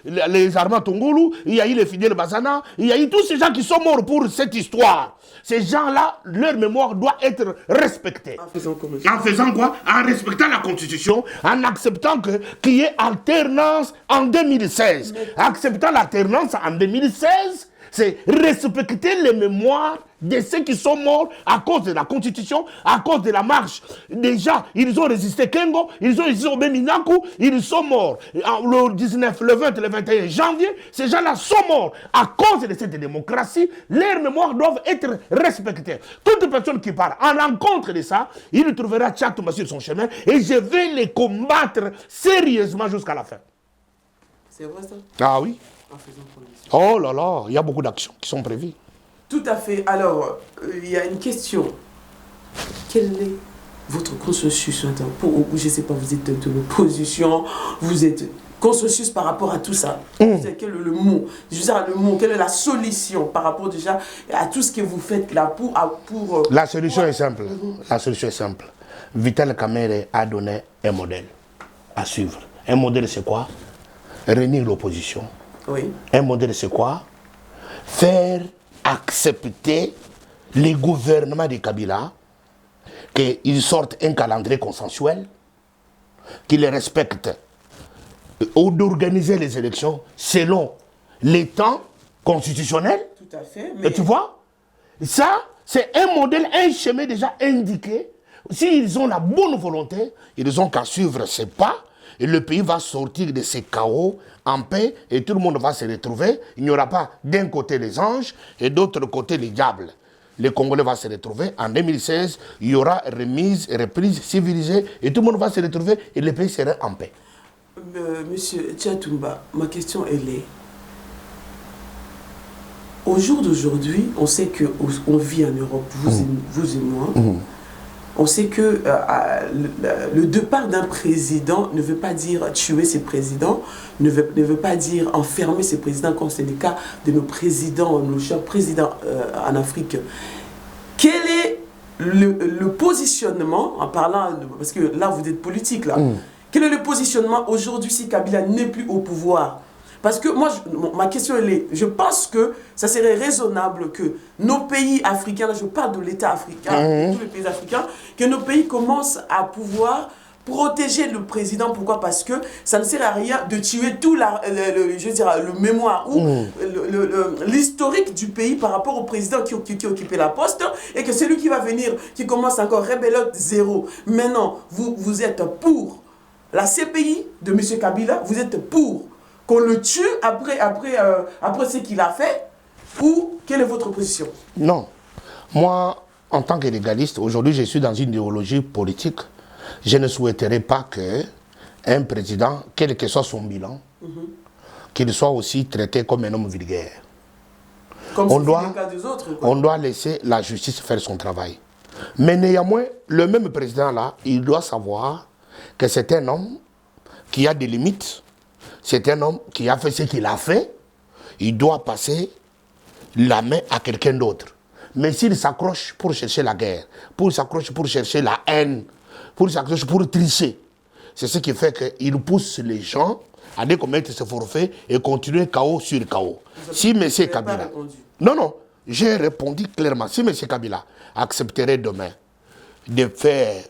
les Armand Tongolo. Il y a eu les Fidel Bazana. Il y a eu tous ces gens qui sont morts pour cette histoire. Ces gens-là, leur mémoire doit être respectée. En faisant quoi? En respectant la Constitution, en acceptant qu'il y ait alternance en 2016. Acceptant l'alternance en 2016, c'est respecter les mémoires de ceux qui sont morts à cause de la Constitution, à cause de la marche. Déjà, ils ont résisté Kengo, ils ont résisté au Beminaku, ils sont morts. Le 19, le 20 et le 21 janvier, ces gens-là sont morts à cause de cette démocratie. Leurs mémoires doivent être respectées. Toute personne qui part en rencontre de ça, il trouvera Tchatouma sur son chemin et je vais les combattre sérieusement jusqu'à la fin. C'est vrai ça? Ah oui. Oh là là, il y a beaucoup d'actions qui sont prévues. Tout à fait. Alors, il y a une question. Quel est votre consensus? Ou je ne sais pas, vous êtes de l'opposition, vous êtes consensus par rapport à tout ça. Quel est le mot? Je veux dire, le mot, quelle est la solution par rapport déjà à tout ce que vous faites là pour La solution est simple. La solution est simple. Vital Kamerhe a donné un modèle à suivre. Un modèle, c'est quoi? Réunir l'opposition. Oui. Un modèle, c'est quoi? Faire accepter les gouvernements de Kabila qu'ils sortent un calendrier consensuel, qu'ils respectent, ou d'organiser les élections selon les temps constitutionnels. Tout à fait. Et tu vois, ça, c'est un modèle, un chemin déjà indiqué. S'ils ont la bonne volonté, ils ont qu'à suivre ces pas. Et le pays va sortir de ces chaos en paix et tout le monde va se retrouver. Il n'y aura pas d'un côté les anges et d'autre côté les diables. Les Congolais vont se retrouver. En 2016, il y aura remise et reprise civilisée et tout le monde va se retrouver et le pays sera en paix. Monsieur Tchatoumba, ma question elle est, au jour d'aujourd'hui, on sait qu'on vit en Europe, vous et moi. On sait que le départ d'un président ne veut pas dire tuer ses présidents, ne veut pas dire enfermer ses présidents, comme c'est le cas de nos présidents, nos chers présidents en Afrique. Quel est le positionnement, en parlant, parce que là vous êtes politique, là, quel est le positionnement aujourd'hui si Kabila n'est plus au pouvoir? Parce que moi, ma question elle est, je pense que ça serait raisonnable que nos pays africains, là je parle de l'État africain, tous les pays africains, que nos pays commencent à pouvoir protéger le président. Pourquoi? Parce que ça ne sert à rien de tuer tout le mémoire ou l'historique du pays par rapport au président qui occupait la poste et que celui qui va venir, qui commence encore rébellote zéro. Maintenant, vous êtes pour la CPI de M. Kabila, vous êtes pour qu'on le tue après ce qu'il a fait, ou quelle est votre position? Non. Moi, en tant que légaliste, aujourd'hui, je suis dans une idéologie politique. Je ne souhaiterais pas qu'un président, quel que soit son bilan, qu'il soit aussi traité comme un homme vulgaire. Comme c'est le cas des autres, quoi. On doit laisser la justice faire son travail. Mais néanmoins, le même président-là, il doit savoir que c'est un homme qui a des limites. C'est un homme qui a fait ce qu'il a fait. Il doit passer la main à quelqu'un d'autre. Mais s'il s'accroche pour chercher la guerre, pour s'accrocher pour chercher la haine, pour s'accrocher pour tricher, c'est ce qui fait qu'il pousse les gens à aller commettre ce forfait et continuer chaos sur chaos. Si M. Kabila... Non, j'ai répondu clairement. Si M. Kabila accepterait demain de faire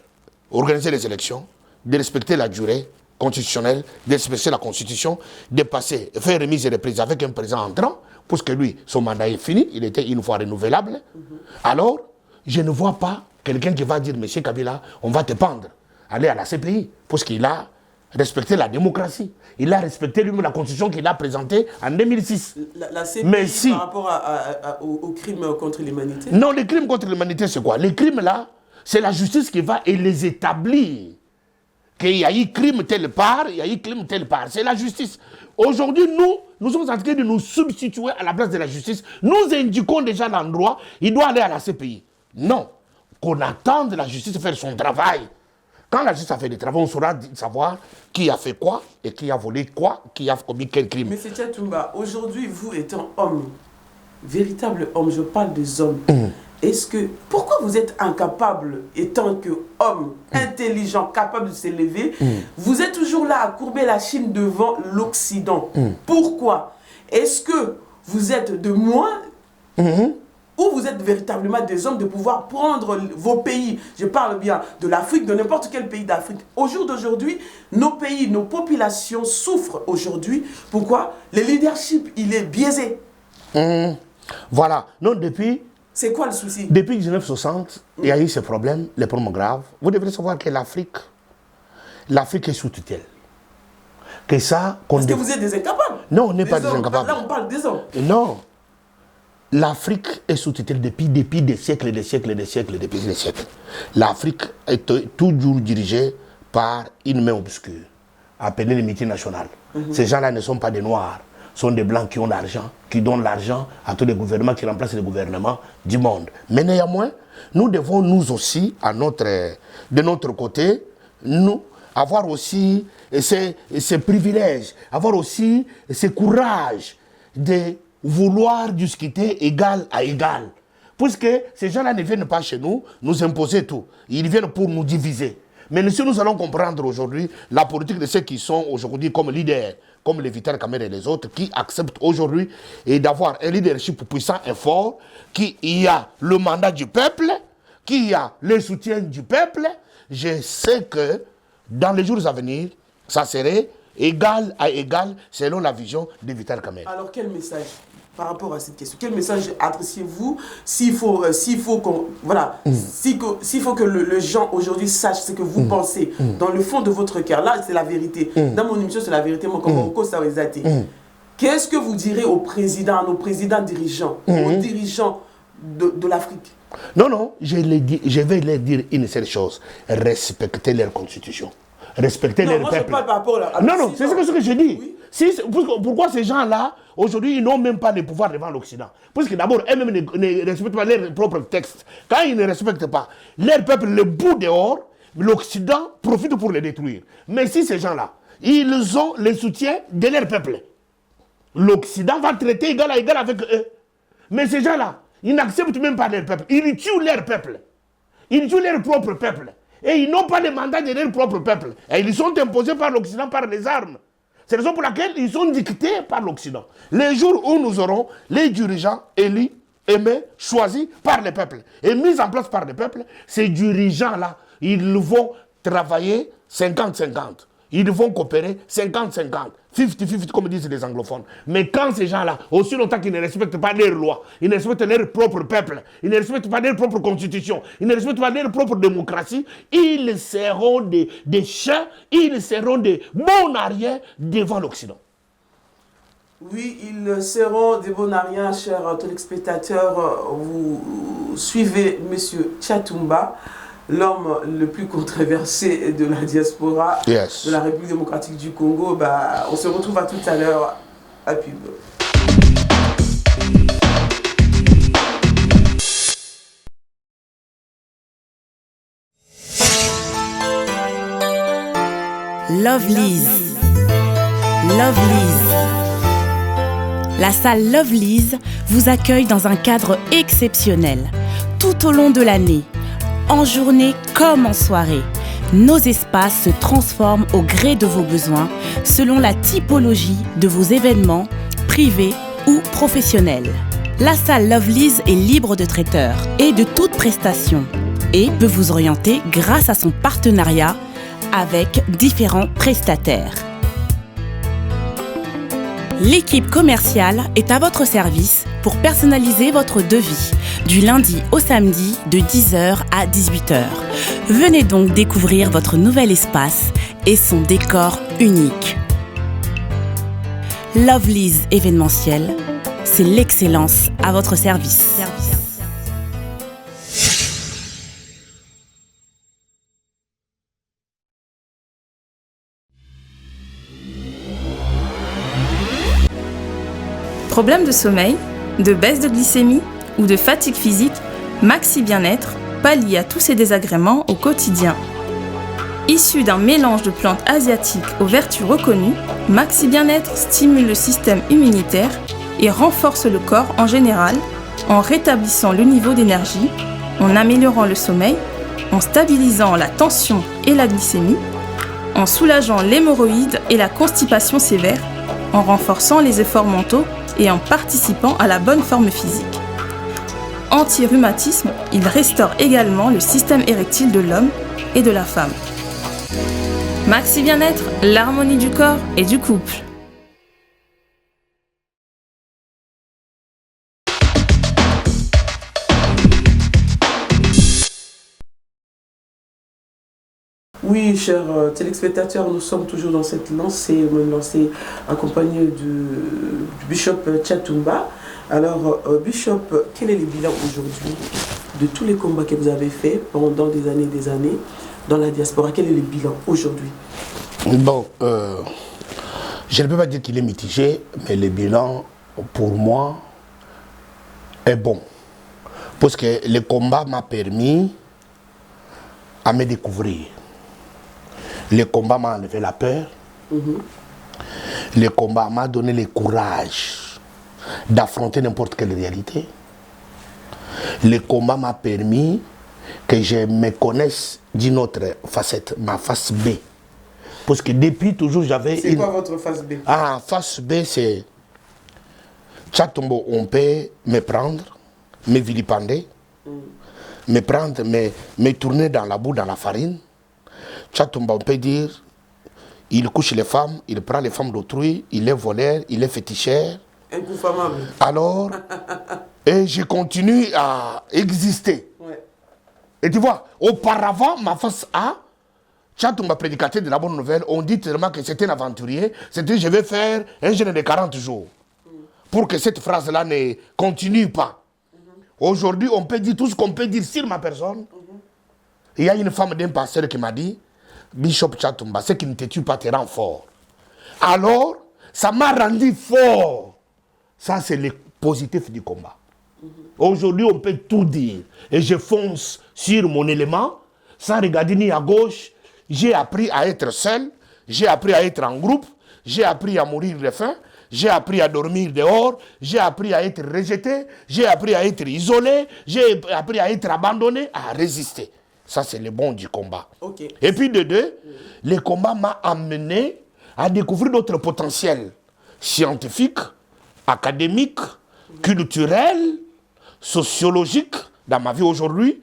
organiser les élections, de respecter la durée constitutionnelle, de respecter la Constitution, de passer, faire remise et reprise avec un président entrant, puisque lui, son mandat est fini, il était une fois renouvelable. Alors, je ne vois pas quelqu'un qui va dire, M. Kabila, on va te pendre, aller à la CPI, puisqu'il a respecté la démocratie. Il a respecté lui-même la Constitution qu'il a présentée en 2006. La CPI par rapport aux crimes contre l'humanité? Non, les crimes contre l'humanité, c'est quoi? Les crimes là, c'est la justice qui va et les établir. Qu'il y a eu crime telle part, il y a eu crime telle part. C'est la justice. Aujourd'hui, nous sommes en train de nous substituer à la place de la justice. Nous indiquons déjà l'endroit, il doit aller à la CPI. Non, qu'on attende la justice faire son travail. Quand la justice a fait le travail, on saura savoir qui a fait quoi et qui a volé quoi, qui a commis quel crime. Mais c'est Tchatoumba, aujourd'hui, vous étant homme, véritable homme, je parle des hommes, Pourquoi vous êtes incapable, étant qu'homme intelligent, capable de s'élever, vous êtes toujours là à courber la Chine devant l'Occident? Pourquoi? Est-ce que vous êtes de moins ou vous êtes véritablement des hommes de pouvoir prendre vos pays? Je parle bien de l'Afrique, de n'importe quel pays d'Afrique. Au jour d'aujourd'hui, nos pays, nos populations souffrent aujourd'hui. Pourquoi? Le leadership, il est biaisé. Voilà. Non, c'est quoi le souci? Depuis 1960, il y a eu ce problème, les problèmes graves. Vous devrez savoir que l'Afrique est sous tutelle. Que ça... Parce que vous êtes des incapables. Non, on n'est pas des incapables. Là, on parle des hommes. Non. L'Afrique est sous tutelle depuis des siècles et des siècles et des siècles et des siècles. L'Afrique est toujours dirigée par une main obscure, appelée l'amitié nationale. Ces gens-là ne sont pas des Noirs. Sont des Blancs qui ont l'argent, qui donnent l'argent à tous les gouvernements, qui remplacent les gouvernements du monde. Mais néanmoins, nous devons nous aussi, de notre côté, nous avoir aussi ces privilèges, avoir aussi ce courage de vouloir discuter égal à égal. Puisque ces gens-là ne viennent pas chez nous, nous imposer tout. Ils viennent pour nous diviser. Mais si nous allons comprendre aujourd'hui la politique de ceux qui sont aujourd'hui comme leaders, comme les Vital Kamerhe et les autres, qui acceptent aujourd'hui d'avoir un leadership puissant et fort, qui y a le mandat du peuple, qui a le soutien du peuple, je sais que dans les jours à venir, ça serait égal à égal selon la vision de Vital Kamerhe. Alors quel message par rapport à cette question? Quel message adressez-vous s'il faut que les gens aujourd'hui sachent ce que vous pensez dans le fond de votre cœur? Là, c'est la vérité. Dans mon émission, c'est la vérité. Moi, comme qu'est-ce que vous direz aux présidents, à nos présidents dirigeants, aux dirigeants de l'Afrique? Non, je vais leur dire une seule chose. Respectez leur constitution. Respectez leur peuple. Pas par rapport à non, c'est ce que je dis. Oui. Pourquoi ces gens-là, aujourd'hui, ils n'ont même pas le pouvoir devant l'Occident? Parce que d'abord, eux-mêmes ne respectent pas leurs propres textes. Quand ils ne respectent pas leur peuple, le bout dehors, l'Occident profite pour les détruire. Mais si ces gens-là, ils ont le soutien de leur peuple, l'Occident va traiter égal à égal avec eux. Mais ces gens-là, ils n'acceptent même pas leur peuple. Ils tuent leur peuple. Ils tuent leur propre peuple. Et ils n'ont pas le mandat de leur propre peuple. Et ils sont imposés par l'Occident par les armes. C'est la raison pour laquelle ils sont dictés par l'Occident. Les jours où nous aurons les dirigeants élus, aimés, choisis par le peuple et mis en place par le peuple, ces dirigeants-là, ils vont travailler 50-50. Ils vont coopérer 50-50, 50-50 comme disent les anglophones. Mais quand ces gens-là, aussi longtemps qu'ils ne respectent pas leurs lois, ils ne respectent leur propre peuple, ils ne respectent pas leur propre constitution, ils ne respectent pas leur propre démocratie, ils seront des chiens, ils seront des bons arrières devant l'Occident. Oui, ils seront des bons arrières, chers téléspectateurs. Vous suivez M. Tchatumba, l'homme le plus controversé de la diaspora de la République démocratique du Congo. On se retrouve à tout à l'heure à pub. Lovelyz. La salle Lovelyz vous accueille dans un cadre exceptionnel. Tout au long de l'année, en journée comme en soirée, nos espaces se transforment au gré de vos besoins, selon la typologie de vos événements, privés ou professionnels. La salle Lovelyz est libre de traiteur et de toute prestation et peut vous orienter grâce à son partenariat avec différents prestataires. L'équipe commerciale est à votre service pour personnaliser votre devis du lundi au samedi de 10h à 18h. Venez donc découvrir votre nouvel espace et son décor unique. Lovelyz événementiel, c'est l'excellence à votre service. Problème de sommeil, de baisse de glycémie ou de fatigue physique, Maxi Bien-être pallie à tous ces désagréments au quotidien. Issu d'un mélange de plantes asiatiques aux vertus reconnues, Maxi Bien-être stimule le système immunitaire et renforce le corps en général en rétablissant le niveau d'énergie, en améliorant le sommeil, en stabilisant la tension et la glycémie, en soulageant l'hémorroïde et la constipation sévère, en renforçant les efforts mentaux et en participant à la bonne forme physique. Anti-rhumatisme, il restaure également le système érectile de l'homme et de la femme. Maxi Bien-être, l'harmonie du corps et du couple. Oui, chers téléspectateurs, nous sommes toujours dans cette lancée accompagnée du Bishop Tchatumba. Alors, Bishop, quel est le bilan aujourd'hui de tous les combats que vous avez faits pendant des années dans la diaspora? Quel est le bilan aujourd'hui? Bon, je ne peux pas dire qu'il est mitigé, mais le bilan, pour moi, est bon. Parce que le combat m'a permis à me découvrir. Le combat m'a enlevé la peur. Le combat m'a donné le courage d'affronter n'importe quelle réalité. Le combat m'a permis que je me connaisse d'une autre facette, ma face B. Parce que depuis toujours j'avais... C'est quoi votre face B? Ah, face B, c'est... Tchatumba, on peut me prendre, me vilipender, me prendre, me tourner dans la boue, dans la farine. Tchatumba, on peut dire, il couche les femmes, il prend les femmes d'autrui, il est voleur, il est féticheur. Inconfamable. Alors, et je continue à exister. Ouais. Et tu vois, auparavant, ma face A, Tchatumba, prédicateur de la bonne nouvelle, on dit tellement que c'était un aventurier, c'était je vais faire un jeûne de 40 jours. Pour que cette phrase-là ne continue pas. Aujourd'hui, on peut dire tout ce qu'on peut dire sur ma personne. Il y a une femme d'un pasteur qui m'a dit, Bishop Tchatumba, ce qui ne te tue pas te rend fort. Alors, ça m'a rendu fort. Ça, c'est le positif du combat. Aujourd'hui, on peut tout dire. Et je fonce sur mon élément, sans regarder ni à gauche. J'ai appris à être seul, j'ai appris à être en groupe, j'ai appris à mourir de faim, j'ai appris à dormir dehors, j'ai appris à être rejeté, j'ai appris à être isolé, j'ai appris à être abandonné, à résister. Ça, c'est le bon du combat. Okay. Et puis de deux, le combat m'a amené à découvrir d'autres potentiels scientifiques, académiques, culturels, sociologiques dans ma vie aujourd'hui.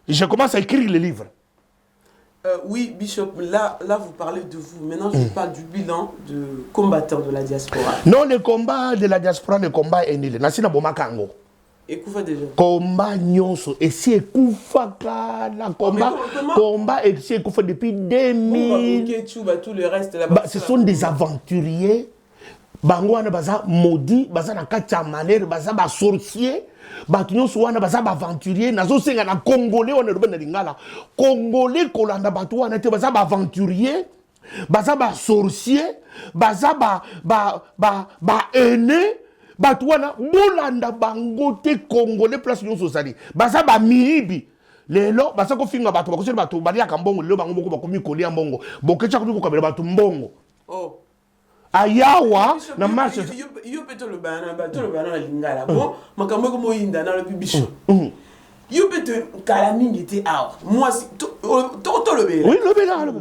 Je commence à écrire les livres. Oui, Bishop, là, vous parlez de vous. Maintenant, je parle du bilan de combattants de la diaspora. Non, le combat de la diaspora, le combat est nul. Nasina Bomakango. Écoutez déjà. Combat nyonso. Et si Ekoufa la combat et si Ekoufa depuis 2000. Tout le reste là-bas. Ce sont des aventuriers. Bangwana baza maudit, baza na kacha malheur, baza ba sorcier. Batunyoso wana baza ba aventurier. Nazo senga na Congolais wana ruben na lingala. Congolais kolanda batu wana te baza ba aventurier. Baza ba sorcier. Baza ba aîné. Batu wana bolanda bango te Congolais place nyonso sali. Baza ba miibi. Lelo baza ko finga batu bakoseli batu bali akambongo lelo bango moko bakomi kolia mbongo. Bokecha kuko kabela batu mbongo. Oh. Ayawa na marche yo peto le bana lingala bon makambo ko moyinda na le bishop yo peto kala mingi te awa moi si to le bela oui le bela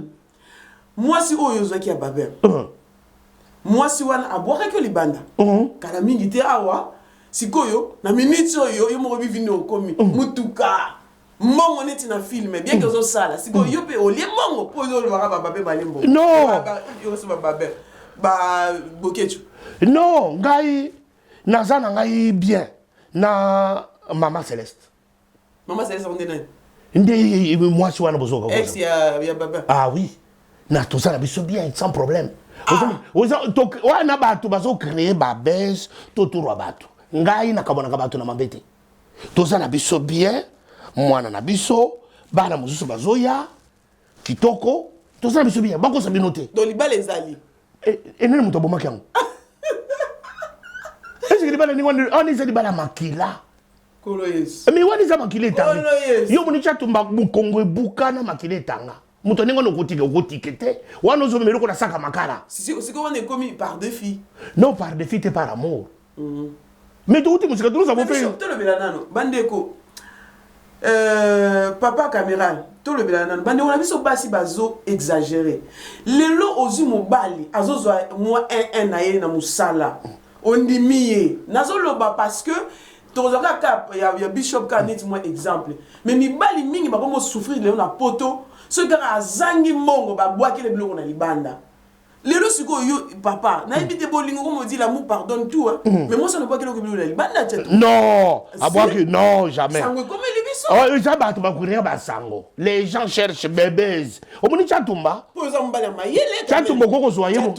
moi si oyo zaki ya babel moi si wana abwaka ko libanda kala mingi te awa sikoyo na minute oyo yo mo bivini okomi mutuka mongo neti na film bien que zo sala sikoyo yo pe olie mongo po zo le baba babel balembo non yo so babel ba bokechu non ngai nazana ngai bien na maman Céleste on est ndé moi si wana bozoka ex ya baba ah oui na tout ça na biso bien sans problème wana batu bazo créer ba base totoro batu ngai na kabona batu na mambete toza na biso bien mwana na biso bana mususu bazoya kitoko toza na biso bien bako sa binote donc libala ezali et nene muto bomaki yango est-ce que libala ni on est libala makila kolo yes mais wani za makila tanga yes yo muni chatumba bukongo bukana makila tanga muto nengo no kotikete wana zo memelo ko na saka makala si ko wana komi par défi non par défi te par amour Mais tout le monde, nous avons fait. Bandeko, papa caméral, tout le bélanan, bandeko, on a vu ce basi bazo exagéré. Les lots aux mobali, azo moi un aïe na musala. On dit mié. Nazo loba parce que, il y a Bishop Kanet, moi exemple. Mais mi bali mingi, ma comme souffrir de la poto, ce gars a zangi mongo, ba bois qui les blocs on a libanda. Les lots suko yo papa, na évité bolingo comme on dit l'amour pardonne tout hein. Mais moi ça ne pas que le bloc libanda. Non, à boire que non jamais. Sango comme les biso. Oh, ça va tu vas courir ba sango. Les gens cherchent bébés. Au moni chatumba. Pour ça mbala mayele. Chatumba koko zoye mo.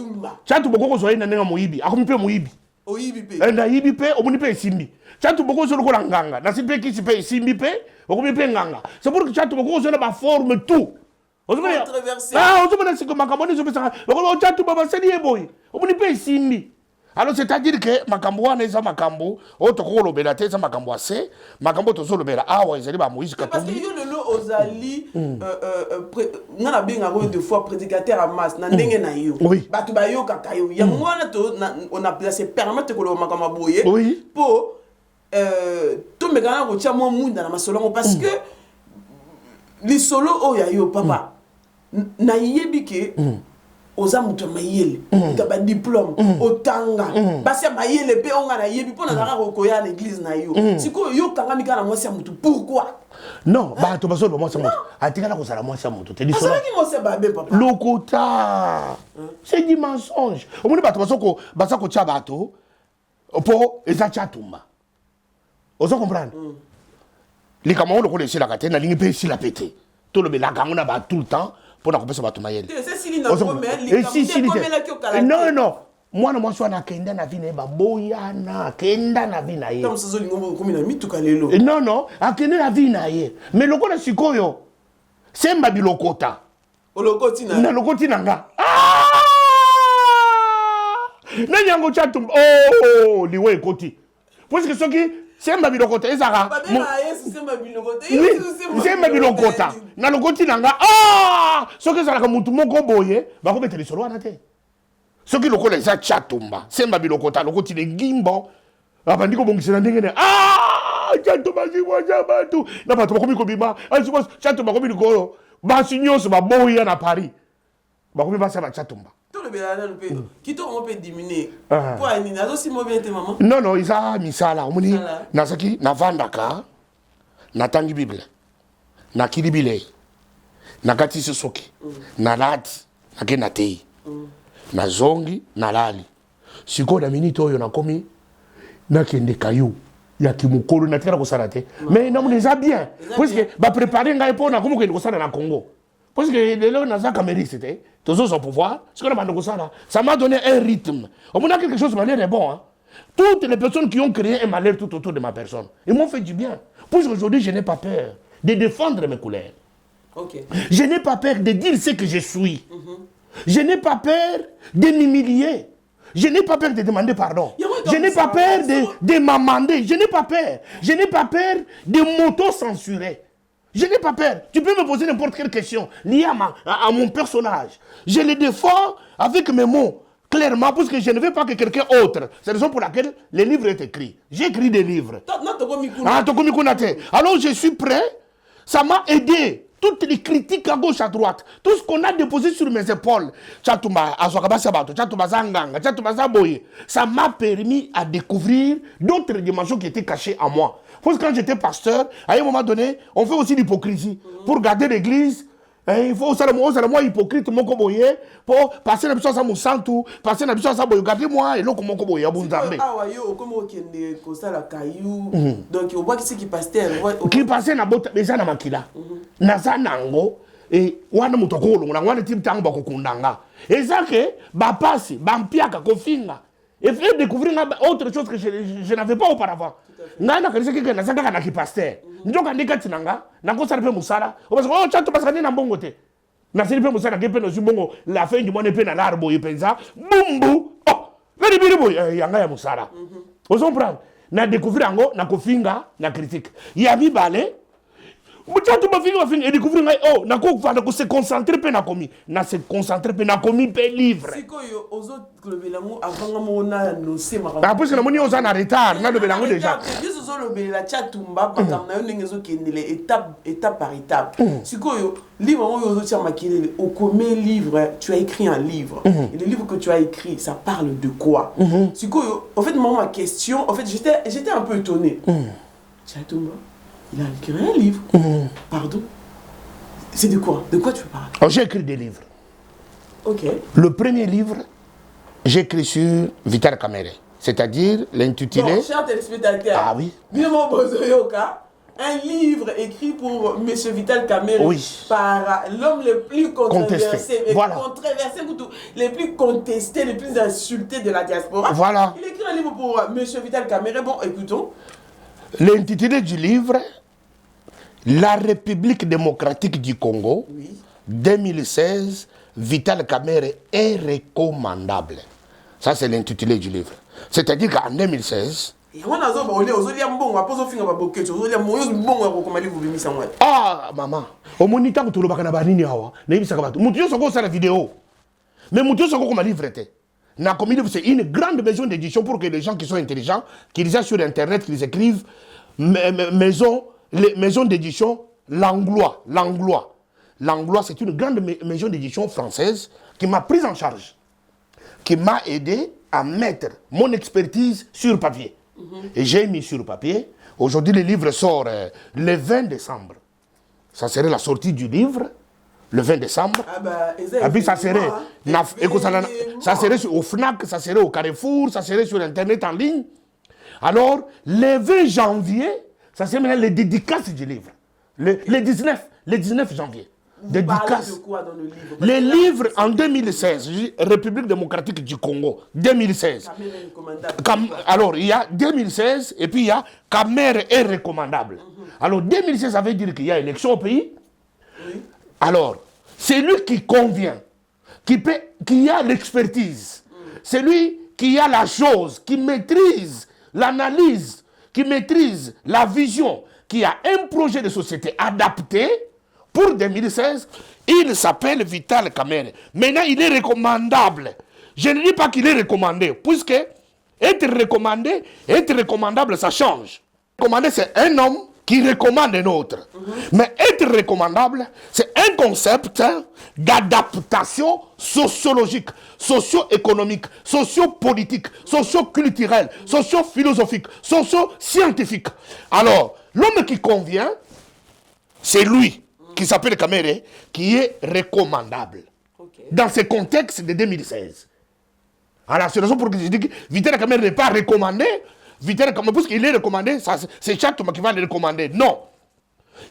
Chatumba koko zoye na nenga moyibi. Akomi pe moyibi. Oyibi pe. Na yibi pe, au moni pe simbi. Chatumba koko zo ko nganga. Na simpe ki sipe simbi pe, okomi pe nganga. C'est pour que chatumba koko zo na ba forme tout. Controversé. Ah, on se met dans makambo zo pesa. On chatumba ba seni eboy. Omoni pe simbi. Alors c'est-à-dire que makambo wana eza makambo otoko lobela te eza makambo ase makambo tozo lobela awa ezali ba Moïse Katumbi parce que yo lelo ozali ngana benga ko deux fois prédicateur à masse na ndenge na yo batu ba yo kaka yo ya mwana to on a placé permettre ko lo makambo boye po to mekana ko tia mo munda na masolongo parce que li solo o ya yo papa na yebi ke oza mutu mayele ba diplôme otanga basi mayele pe onga na yebi pona na koya l'église na yo siko yo kanga mikana mwasi ya mutu pourquoi non ba to baso mwasi ya mutu atikala ko sala mwasi ya mutu te disolo ça qui mo se babe papa lokota c'est du mensonge omoni bato baso ko tia bato po eza chatumba ozo comprendre les kamao ko laisser la katena lingi pe si la pété to le belaka ngona ba tout le temps pour la couper bato mayele non non moi na mwasi wana kenda na vina ba boyana kenda na vina ye non non akende na vina ye mais lokola sikoyo semba bilokota olokoti na na lokoti nanga na nyango chatumba oh liwe ekoti parce que soki semba bilokota ezaka semba bilokota na lokoti nanga soki ezalaka mutu moko boye bakobeta lisolo wana te soki lokola eza chatumba semba bilokota lokoti le ngimbo abandi kobongisela ndenge ne chatumba zimwaza bato na bato bakomi kobima chatumba bakomi likolo basi nyonso baboya na Paris bakomi basala chatumba non non isa misala omoni nazaki navandaka natangi bible nakili bilei nakatisi soki nalati nakenda tei nazongi nalali sikoyo na minute oyo nakomi nakende kayu ya kimokolo natikala kosala te mais namoni eza bien puisque baprépare ngai mpo nakomi kokende kosala na Congo parce que lelo naza camériste te toujours au pouvoir ce qu'on a demandé ça m'a donné un rythme au moins quelque chose malheur est bon hein? Toutes les personnes qui ont créé un malheur tout autour de ma personne ils m'ont fait du bien puisqu'aujourd'hui je n'ai pas peur de défendre mes couleurs je n'ai pas peur de dire ce que je suis je n'ai pas peur de m'humilier je n'ai pas peur de demander pardon je n'ai pas peur de m'amender je n'ai pas peur de m'auto-censurer. Je n'ai pas peur. Tu peux me poser n'importe quelle question liée à mon personnage. Je le défends avec mes mots, clairement, parce que je ne veux pas que quelqu'un autre. C'est la raison pour laquelle les livres est écrit. J'ai écrit des livres. Alors je suis prêt. Ça m'a aidé. Toutes les critiques à gauche, à droite, tout ce qu'on a déposé sur mes épaules, ça m'a permis à découvrir d'autres dimensions qui étaient cachées à moi. Parce que quand j'étais pasteur, à un moment donné, on fait aussi l'hypocrisie. Pour garder l'église, il faut aussi le moi hypocrite, mon koboye, pour passer la puissance à mon santou, passer la puissance à mon gardez-moi, et l'autre mon koboye à Bunzambe. Donc, on voit qui c'est qui pasteur. Qui passait na bota, mais ça na makila. Naza nango, et wana mutokolo, wana tim tango bakokundanga. Et ça que, ba passe, ba mpiaka, kofinga. Et faire découvrir autre chose que je n'avais pas auparavant. Nana kanisa kike na saka na ki pasteur. Njoka ndika tinanga, na ko sarpe musala. O parce que chato basani na mbongo te. Na siri pe musala ke pe no zimbongo la fin du mois ne pe na larbo y pensa. Bumbu. Oh, vedi biribo yanga ya musala. O comprendre. Na découvrir ango na kofinga na critique. Ya bi balé Muchacho bafinga et découvrir oh na ko va se concentrer pe na komi na se concentrer pe na komi pe livre sikoyo ozo lobelango avanga mona no sema parce que na moni oza na retard na lobelango déjà biso zo lobela chatumba bakam na yo ndenge zo kendele étape par étape sikoyo livre oyo ozo tia makilele okome livre tu as écrit un livre et le livre que tu as écrit ça parle de quoi sikoyo en fait ma question en fait j'étais un peu étonné Chatumba il a écrit un livre. Pardon. C'est de quoi? De quoi tu parles? Oh, j'ai écrit des livres. Ok. Le premier livre, j'ai écrit sur Vital Kamerhe. C'est-à-dire l'intitulé... Bon, cher téléspectateur. Ah oui. Un livre écrit pour M. Vital Kamerhe oui. Par l'homme le plus controversé, voilà. Controversé, les plus contestés, les plus insultés de la diaspora. Voilà. Il écrit un livre pour M. Vital Kamerhe. Bon, écoutons. L'intitulé du livre, La République démocratique du Congo, oui. 2016, Vital Kamerhe est recommandable. Ça, c'est l'intitulé du livre. C'est-à-dire qu'en 2016... Ah, maman, au moniteur, tu l'as pas dit, tu la vidéo. Mais tu l'as livre. C'est une grande maison d'édition pour que les gens qui sont intelligents, qui lisent sur Internet, qui écrivent maison d'édition Langlois. Langlois, c'est une grande maison d'édition française qui m'a pris en charge, qui m'a aidé à mettre mon expertise sur papier. Et j'ai mis sur papier. Aujourd'hui, le livre sort le 20 décembre. Ça serait la sortie du livre. Le 20 décembre. Et puis ça serait au FNAC, ça serait au Carrefour, ça serait sur Internet en ligne. Alors, le 20 janvier, ça serait maintenant les dédicaces du livre. Le 19 janvier. Dédicace. De quoi dans le livre? Le livre en 2016, République démocratique du Congo, 2016. Alors, il y a 2016 et puis il y a Kamerhe est recommandable. Alors, 2016, ça veut dire qu'il y a élection au pays. Oui. Alors, c'est lui qui convient, qui a l'expertise. C'est lui qui a la chose, qui maîtrise l'analyse, qui maîtrise la vision, qui a un projet de société adapté pour 2016. Il s'appelle Vital Kamerhe. Maintenant, il est recommandable. Je ne dis pas qu'il est recommandé, puisque être recommandé, être recommandable, ça change. Recommander, c'est un homme qui recommande un autre. Mais être recommandable, c'est un concept d'adaptation sociologique, socio-économique, socio-politique, socio-culturelle, socio-philosophique, socio-scientifique. Alors, l'homme qui convient, c'est lui qui s'appelle Kamerhe, qui est recommandable. Okay. Dans ce contexte de 2016. Alors, c'est la raison pour laquelle je dis que Vital Kamerhe n'est pas recommandé. Vital Kamerhe, parce qu'il est recommandé, c'est chaque homme qui va le recommander. Non.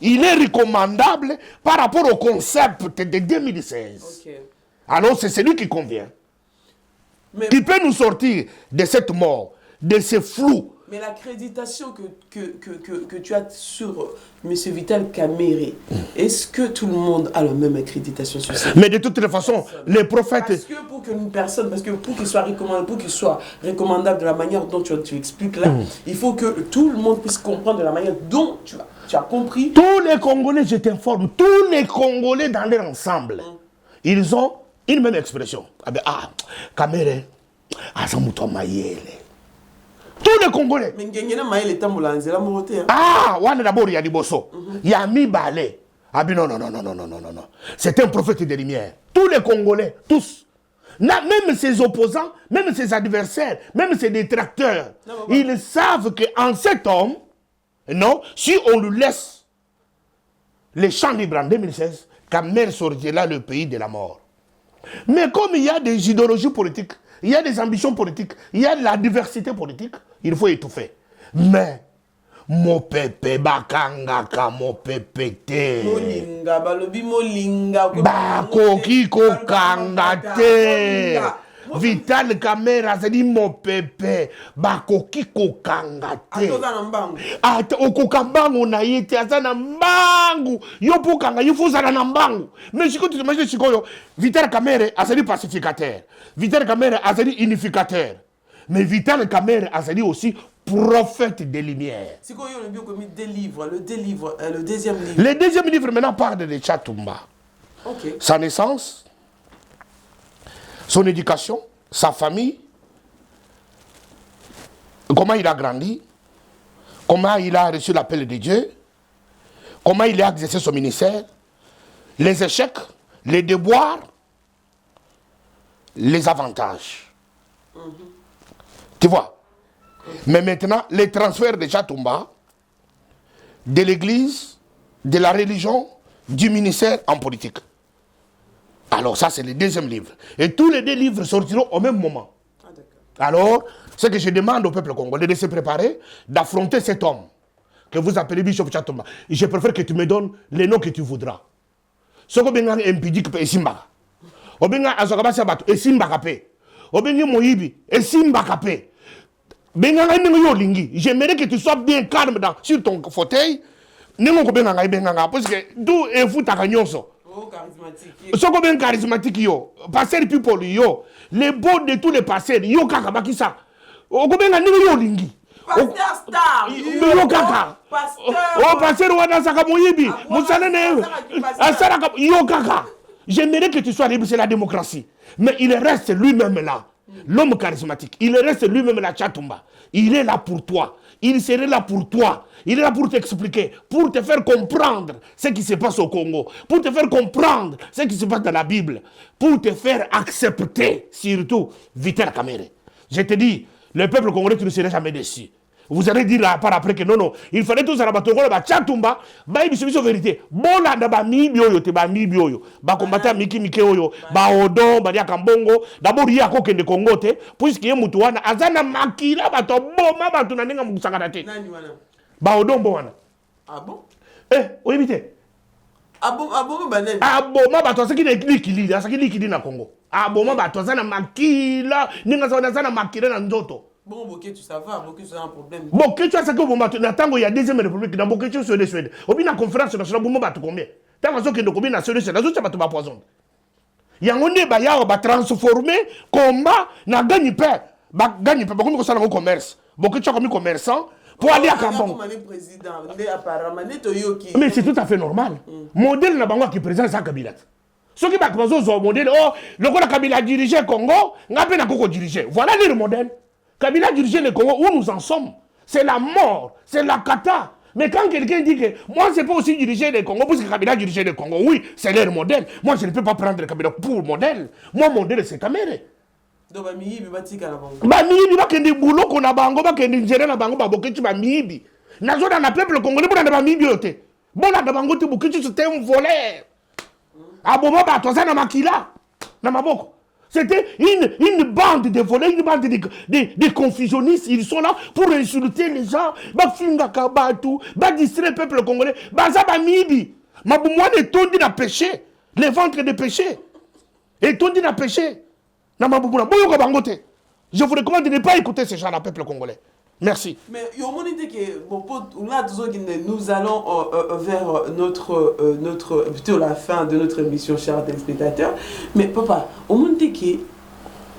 Il est recommandable par rapport au concept de 2016. Okay. Alors, c'est celui qui convient. Mais qui peut nous sortir de cette mort, de ce flou. Mais l'accréditation que tu as sur M. Vital Kamerhe, est-ce que tout le monde a la même accréditation sur ça? Mais de toutes les façons, les prophètes... Parce que pour qu'une personne, pour qu'il soit recommandable de la manière dont tu expliques là, il faut que tout le monde puisse comprendre de la manière dont tu as compris. Tous les Congolais, je t'informe, tous les Congolais dans leur ensemble, ils ont une même expression. Ah, Kamerhe, Asamutomayele. Tous les Congolais. Ah, on d'abord, il y a des bosso. Il y a Mibale. Ah, non. C'est un prophète de lumière. Tous les Congolais, tous. Même ses opposants, même ses adversaires, même ses détracteurs, ils savent qu'en cet homme, non, si on lui laisse les champs libres en 2016, Kamerhe sortira le pays de la mort. Mais comme il y a des idéologies politiques, il y a des ambitions politiques, il y a de la diversité politique, il faut étouffer. Mais, mon pépé, bakangaka, mon pépé, te. Molinga, balobi molinga. Bakoki kokangate. Vital Kamerhe, c'est dit mon pépé. Bakoki kokangate. Ata okokambangu na yete, azana mbangu. Yopo kanga, yofo zana na mbangu. Mais si tu t'imagines, Vital Kamerhe, c'est dit pacificateur. Vital Kamerhe, c'est dit unificateur. mais Vital Kamerhe a dit aussi prophète des Lumières. C'est quoi le le deuxième livre. Le deuxième livre maintenant parle de Tchatumba. Ok. Sa naissance, son éducation, sa famille, comment il a grandi, comment il a reçu l'appel de Dieu, comment il a exercé son ministère, les échecs, les déboires, les avantages. Tu vois? Mais maintenant, les transferts de Tchatumba, de l'église, de la religion, du ministère en politique. Alors ça, c'est le deuxième livre. Et tous les deux livres sortiront au même moment. Alors, ce que je demande au peuple congolais de se préparer, d'affronter cet homme que vous appelez Bishop Tchatumba. Et je préfère que tu me donnes les noms que tu voudras. Ce que vous avez impidique et Simba. Obenga azokabasi abato et Simba kapé. Obenga moyibi et Simba kapé. Benga ngai yo lingi. J'aimerais que tu sois bien calme sur ton fauteuil. Nengo ko benga ngai benga nga parce que d'où est vous ta nyonso. Oh, charismatique. Soko ben charismatique yo. Pasteur people yo. Les beaux de tous les pasteurs yo kaka bakisa. Okobenga nengo yo lingi. Pasteur Star. Yo kaka. Oh pasteur wana saka moyibi. Musalene. Asara yo kaka. J'aimerais que tu sois libre, c'est la démocratie. Mais il reste lui-même là. L'homme charismatique. Il reste lui-même là, Tchatumba. Il est là pour toi. Il serait là pour toi. Il est là pour t'expliquer, pour te faire comprendre ce qui se passe au Congo, pour te faire comprendre ce qui se passe dans la Bible, pour te faire accepter, surtout, Vital Kamerhe. Je te dis, le peuple congolais, tu ne seras jamais déçu. Vous allez dire là, par après que non, il fallait tous à la Tchatumba, il y a vérité. Bon, là, d'abord, mibioyo, te ba mibioyo, ba combattre Miki Mikeoyo, ba Odon, ba Diakambongo, d'abord, il y a coquin de Congo, puisqu'il y a Moutouana, Azana Makila, ba Toboma, ba Tunanenga Moussakarate. Ba Odon, Boana. Ah bon? Oui, évitez. Ah bon, banen. Ah bon, ma toi, c'est qui est liquide, c'est qui est liquide na Congo. Ah bon, ma toi, Zana Makila, Ninga Zana Makila na Nzoto. Bon, Boké, tu savais, Boké, tu as un problème. Boké, tu as ce que vous m'avez dit, il y a deuxième république, dans Boké, tu as Suède, Suède. Au bout de la conférence nationale, vous m'avez dit combien? Tant que vous avez combien de Suède, Suède, vous avez poison. Il y a un débat, il y a transformé, combat, n'a gagné pas. Gagné pas, beaucoup de gens ont commerce. Boké, tu as commis commerçant pour aller à Kambon. Mais c'est tout à fait normal. Modèle n'a pas qui présente ça Kabila. Ceux qui ont un modèle, oh, le Kabila dirigé Congo, n'a pas dirigé. Voilà le modèle. Kabila dirigeait le Congo, où nous en sommes. C'est la mort, c'est la cata. Mais quand quelqu'un dit que moi, je peux aussi diriger le Congo, parce que Kabila dirigeait le Congo, oui, c'est leur modèle. Moi, je ne peux pas prendre Kabila pour modèle. Moi, mon modèle, c'est Kamerhe. Donc, Bamiyibi, Batika, la bango. Bamiyibi, Bakendi Boulot, qu'on a bango, Bakendi Nzere, la bango, Baboketu, Bamiyibi. Nazo dans le peuple congolais, pour Bamiyibi, bon, la bango, tu Boketu, c'était un voleur. Aboma, Batoza, Namakila, Namaboko. C'était une bande de voleurs, une bande de confusionnistes. Ils sont là pour insulter les gens. Bafinga kabatu, distraire le peuple congolais. Bazaba mibi. Maboumouane est tondi na péché. Les ventres de péché. Et tondi na péché. Na maboumouane. Boyoka bangote. Je vous recommande de ne pas écouter ces gens-là, peuple congolais. Merci. Mais nous allons vers notre plutôt la fin de notre émission, chers téléspectateurs. Mais papa, au monde que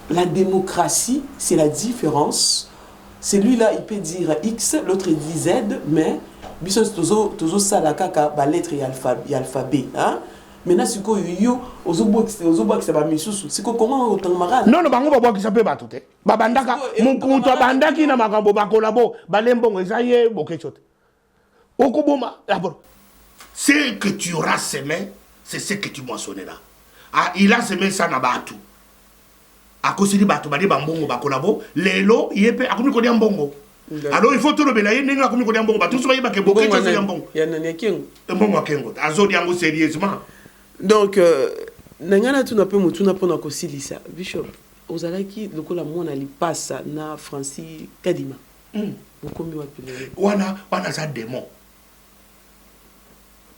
la démocratie, c'est la différence. Celui-là, il peut dire X, l'autre dit Z, mais biso tozo salaka ba lettre et alphabet, hein? Maintenant, c'est quoi yo ozobo c'est pas misusu. C'est comment autant marade? Non, bango ba qui s'appelle batute. Ba bandaka mukuto bandaki na makambo ba kolabo ba lembongo ezaye bokechote. Okoboma d'abord. Ce que tu auras semé, c'est ce que tu moissonneras. Ah, il a semé ça na batu. Akosiri batu badi bambongo ba kolabo, lelo yepe akumi ko mbongo. Alors il faut tout le belayer nenga akumi ko mbongo batu so yeba ke bokechote ya mbongo. Ya nani kengo. Mbongo akengo. Azodi yango sérieusement. Donc, nangana tu n'as pas moutu n'a pas encore silisa. Bishop, ozalaki lokola mona li passa na Francis Kadima. Beaucoup mieux appelé. Wana za démon.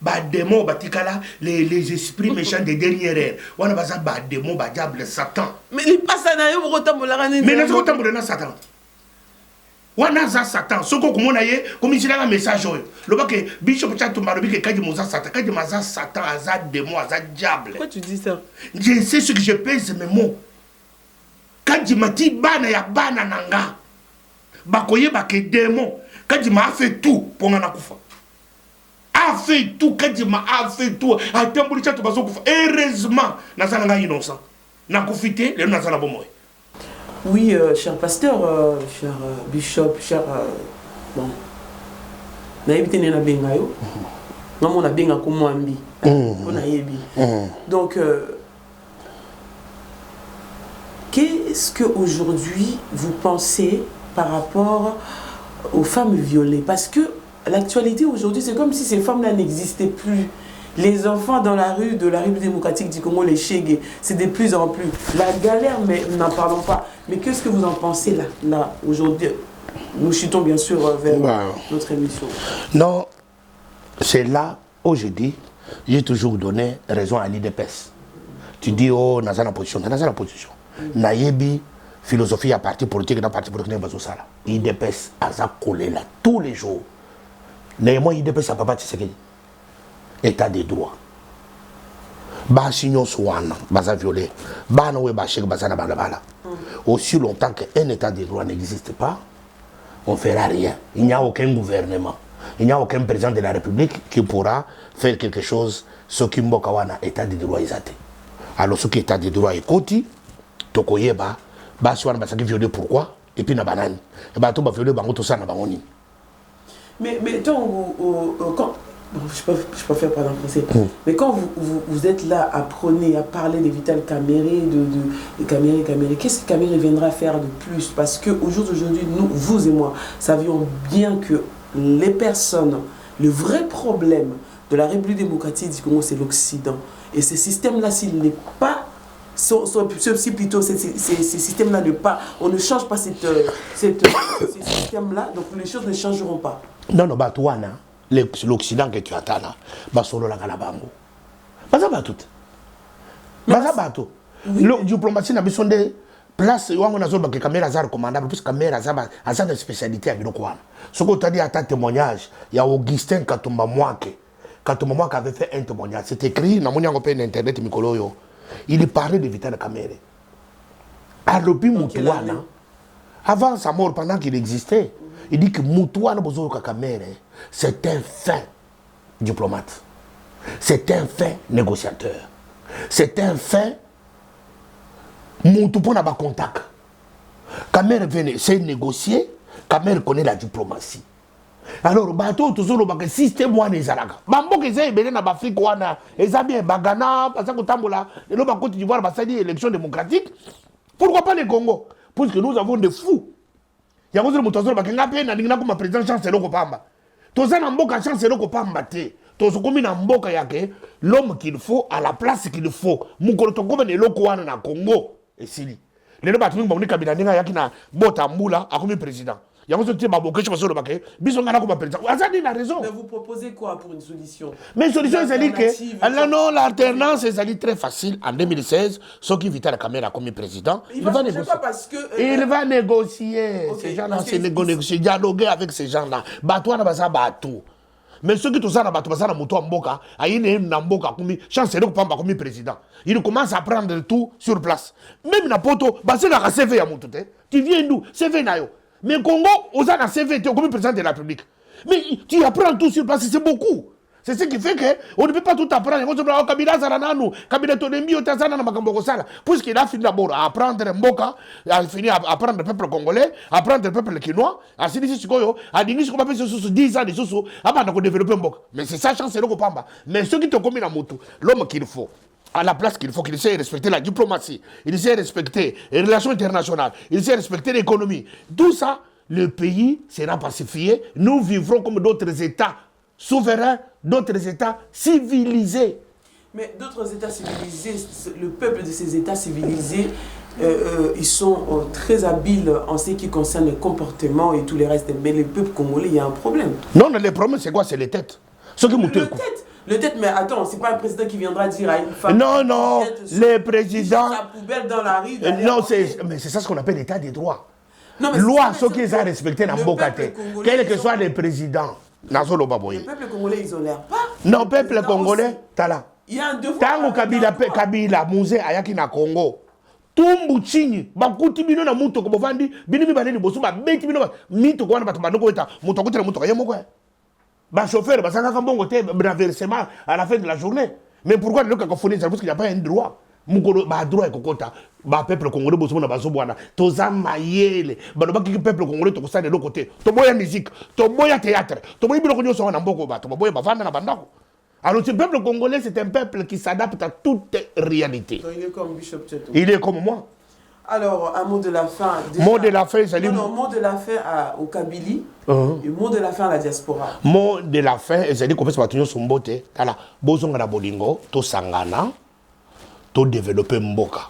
Ba démon batikala les esprits méchants des dernières heures. Wana baza ba démon ba diable Satan. Mais li passa na yo rotambola ngani. Mais na rotambola na Satan. Wana za Satan soko komona ye komisila la message oyo loba ke Bishop Tchatumba lobi ke kadi moza Satan kadi maza Satan aza démon aza diable. Pourquoi tu dis ça? Je sais ce que je pèse mes mots. kadima ti bana ya bana nanga bakoyeba ke démon kadima a fait tout pour ngana kufa a fait tout kadima a fait tout a tambulisha to bazo kufa heureusement nazana nga innocent na kufite le nazana bomoy. Oui, cher pasteur, cher bishop, cher bon. Na yebite na bengayo. Maman na benga ko mwambi. On a yebi. Donc qu'est-ce que aujourd'hui vous pensez par rapport aux femmes violées? Parce que l'actualité aujourd'hui, c'est comme si ces femmes-là n'existaient plus. Les enfants dans la rue de la République démocratique du Congo, les Chégués, c'est de plus en plus. La galère, mais n'en parlons pas. Mais qu'est-ce que vous en pensez là aujourd'hui? Nous chutons bien sûr vers notre émission. Non, c'est là où je dis, j'ai toujours donné raison à l'IDPS. Tu dis, oh, dans la position. Nayebi, philosophie à parti politique, dans le parti politique, l'IDPS a collé là tous les jours. Néanmoins, l'IDPS n'a pas de état de droit. Basignon Swana, Baza violé, Banawe Bachek Bazana Balabala. Aussi longtemps qu'un état de droit n'existe pas, on ne fera rien. Il n'y a aucun gouvernement, il n'y a aucun président de la République qui pourra faire quelque chose ce qui mbokawana état de droit isate. Alors ce qui est état de droit est côté, Tokoyeba, Baswana Basaki violé pourquoi, et puis na banane. Et bah tout va violer bango tout ça na bangoni. Mais quand bon, je peux faire parler en français. Mais quand vous êtes là à prôner, à parler de Vital Kamerhe, de Kamerhe, qu'est-ce que Kamerhe viendra faire de plus? Parce qu'aujourd'hui, nous, vous et moi, savions bien que les personnes, le vrai problème de la République démocratique du Congo, c'est l'Occident. Et ce système-là, s'il n'est pas, si plutôt ces systèmes-là ne pas, on ne change pas ces systèmes-là, donc les choses ne changeront pas. Non, non, bah toi, l'Occident que tu attends là, bah solo la galabango. Bah ça va tout. Bah ça va tout. Le diplomatie n'a besoin de place où on a besoin que caméra zar commandable parce que caméra zar a une spécialité à Bilokwana. Ce que tu as dit à ta témoignage, il y a Augustin Katumba Mwake. Katumba Mwake avait fait un témoignage. C'est écrit dans mon internet Mikoloyo. Il parlait de Vital Kamerhe. Aropi Moutouana, avant sa mort, pendant qu'il existait, il dit que Moutouana Bozoka Kamerhe, c'est un fin diplomate. C'est un fin négociateur. C'est un fin Moutoupo n'a pas contact. Kamerhe venait, c'est négocier, Kamerhe connaît la diplomatie. Alors, bateau toujours le système wana ezalaka. Bambo ke za ebele na Afrique wana, eza bien bagana, parce que tambola, et le Côte d'Ivoire va dire élection démocratique. Pourquoi pas le Congo? Parce que nous avons des fous. Il y a des gens qui ont fait un président Chancelo Kopamba. Tous en mboka Chancelo Kopamba te. Tous comme en mboka yake, l'homme qu'il faut à la place qu'il faut. Mukolo to comme le wana na Congo et Sili. Les gens qui ont fait Kabila ninga yakina bota mbula a comme président. Il y a des gens qui ont président. Azadi a raison. Mais vous proposez quoi pour une solution? Mais une solution, c'est que non, l'alternance est très facile. En 2016, ceux qui Vital Kamerhe comme président, il va négocier. Il va négocier. Ces gens-là, c'est négocier, dialoguer avec ces gens-là. Batou na basa batou. Mais ceux qui tout ça na batou basa na muto mboka, ayine na mboka comme Chancelo Kopamba comme président. Il commence à prendre tout sur place. Même na poto, basa na CV ya muto te. Tu viens d'où? CV na yo. Mais Congo, aux a CV comme président de la République. Mais tu apprends tout sur place, c'est beaucoup. C'est ce qui fait qu'on ne peut pas tout apprendre. Kabila Zarananu, Kabila Tonembi, Otazana, Makambokosala. Puisqu'il a fini d'abord à apprendre Mboka, a fini à apprendre le peuple congolais, à apprendre le peuple quinois, à Sidi Sikoyo, à Dini Sikopa, sous 10 ans de sous, avant de développer Mboka. Mais c'est ça, chance, c'est le Kopamba. Mais ceux qui te commis la moto, l'homme qu'il faut, à la place qu'il faut, qu'il sait respecter la diplomatie, il sait respecter les relations internationales, il sait respecter l'économie. Tout ça, le pays sera pacifié. Nous vivrons comme d'autres États souverains, d'autres États civilisés. Mais d'autres États civilisés, le peuple de ces États civilisés, ils sont très habiles en ce qui concerne le comportement et tout le reste. Mais le peuple congolais, il y a un problème. Non, le problème, c'est quoi? C'est les têtes. Le tête, mais attends, c'est pas un président qui viendra dire à une femme. Non, non, les présidents. La poubelle dans la rue. Non, mais c'est ça ce qu'on appelle l'état des droits. Loi, ce qu'ils ont respecté dans Mbokate, quel que soit les présidents. Le peuple congolais, ils ont l'air pas. Non, le peuple congolais, t'as là. Il y a un devoir. Tant que Kabila, Mouzé, Ayaki na Congo, tumbu chini bakuti bino na muto ko bovandi bino mi baleli bosu ba beti bino mito ko wana bato banoko eta muto ko tela muto ka yemoko ba chauffeur ba sanga kambongo te ba versement à la fin de la journée mais pourquoi le ka fournir parce qu'il n'y a pas un droit mukolo ba droit ko kota ba peuple congolais bosu na bazo bwana toza mayele ba no ba ki peuple congolais to ko sala de l'autre côté to boya musique to boya théâtre to boya bilo ko nyoso na mboko ba to boya ba vanda na bandako. Alors ce peuple congolais, c'est un peuple qui s'adapte à toute réalité. Donc, il est comme Bishop Tchetou. Il est comme moi. Alors, un mot de la fin. Déjà, mot de la fin, c'est non, mot de la fin au Kabylie et mot de la fin à la diaspora. Mot de la fin, c'est-à-dire qu'on peut se battre sur Mbote. Kala, bozonga na bolingo, to sangana, to développer mboka.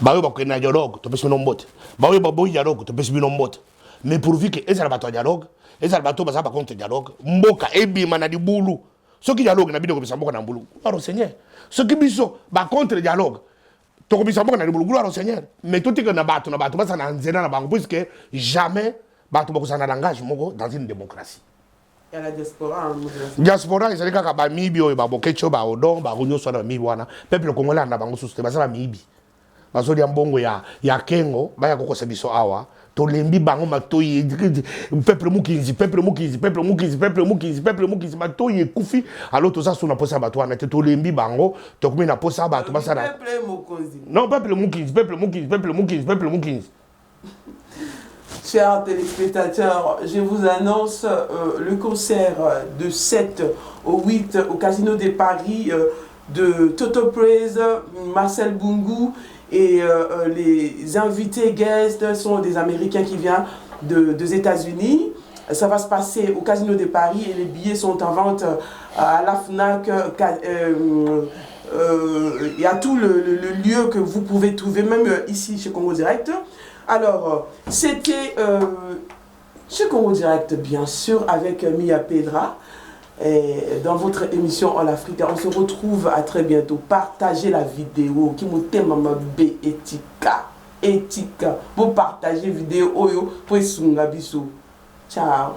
Bayo ba kwena dialogue, to pesi no Mbote. Bayo ba boy dialogue, to pesi no Mbote. Mais pourvu que ezala bato dialogue, ezala bato baza ba contre dialogue, mboka ebima na dibulu. Ceux qui dialoguent na bino ko bisamboka na mbulu. Alors Seigneur, ceux qui biso ba contre dialogue, to ko bisamboka na mbulu, gloire au Seigneur. Mais tout est que na bato basa na nzena na bango puisque jamais bato ba kozana langage moko dans une démocratie. Et à la diaspora, diaspora ezali kaka ba mibi oyo ba bokecho ba odon ba ronyo so na mibi wana. Peuple congolais na bango suste basa ba mibi. Bazoli ya mbongo ya kengo ba ya kokosa biso awa. Tolembi bango matoyi peuple mukinzi matoyi ekufi alors toza suna posa bato wana te tolembi bango tokumi na posa bato basala peuple mokonzi non peuple mukinzi. Chers téléspectateurs, je vous annonce le concert de 7 au 8 au Casino de Paris de Toto Praise, Marcel Bungu. Et les invités guests sont des Américains qui viennent des États-Unis. Ça va se passer au Casino de Paris et les billets sont en vente à la FNAC. Il y a tout le lieu que vous pouvez trouver, même ici chez Congo Direct. Alors, c'était chez Congo Direct, bien sûr, avec Mia Pedra. Et dans votre émission En Afrique, on se retrouve à très bientôt. Partagez la vidéo qui me thème B éthique. Vous partagez vidéo oyo pour sunga biso. Ciao.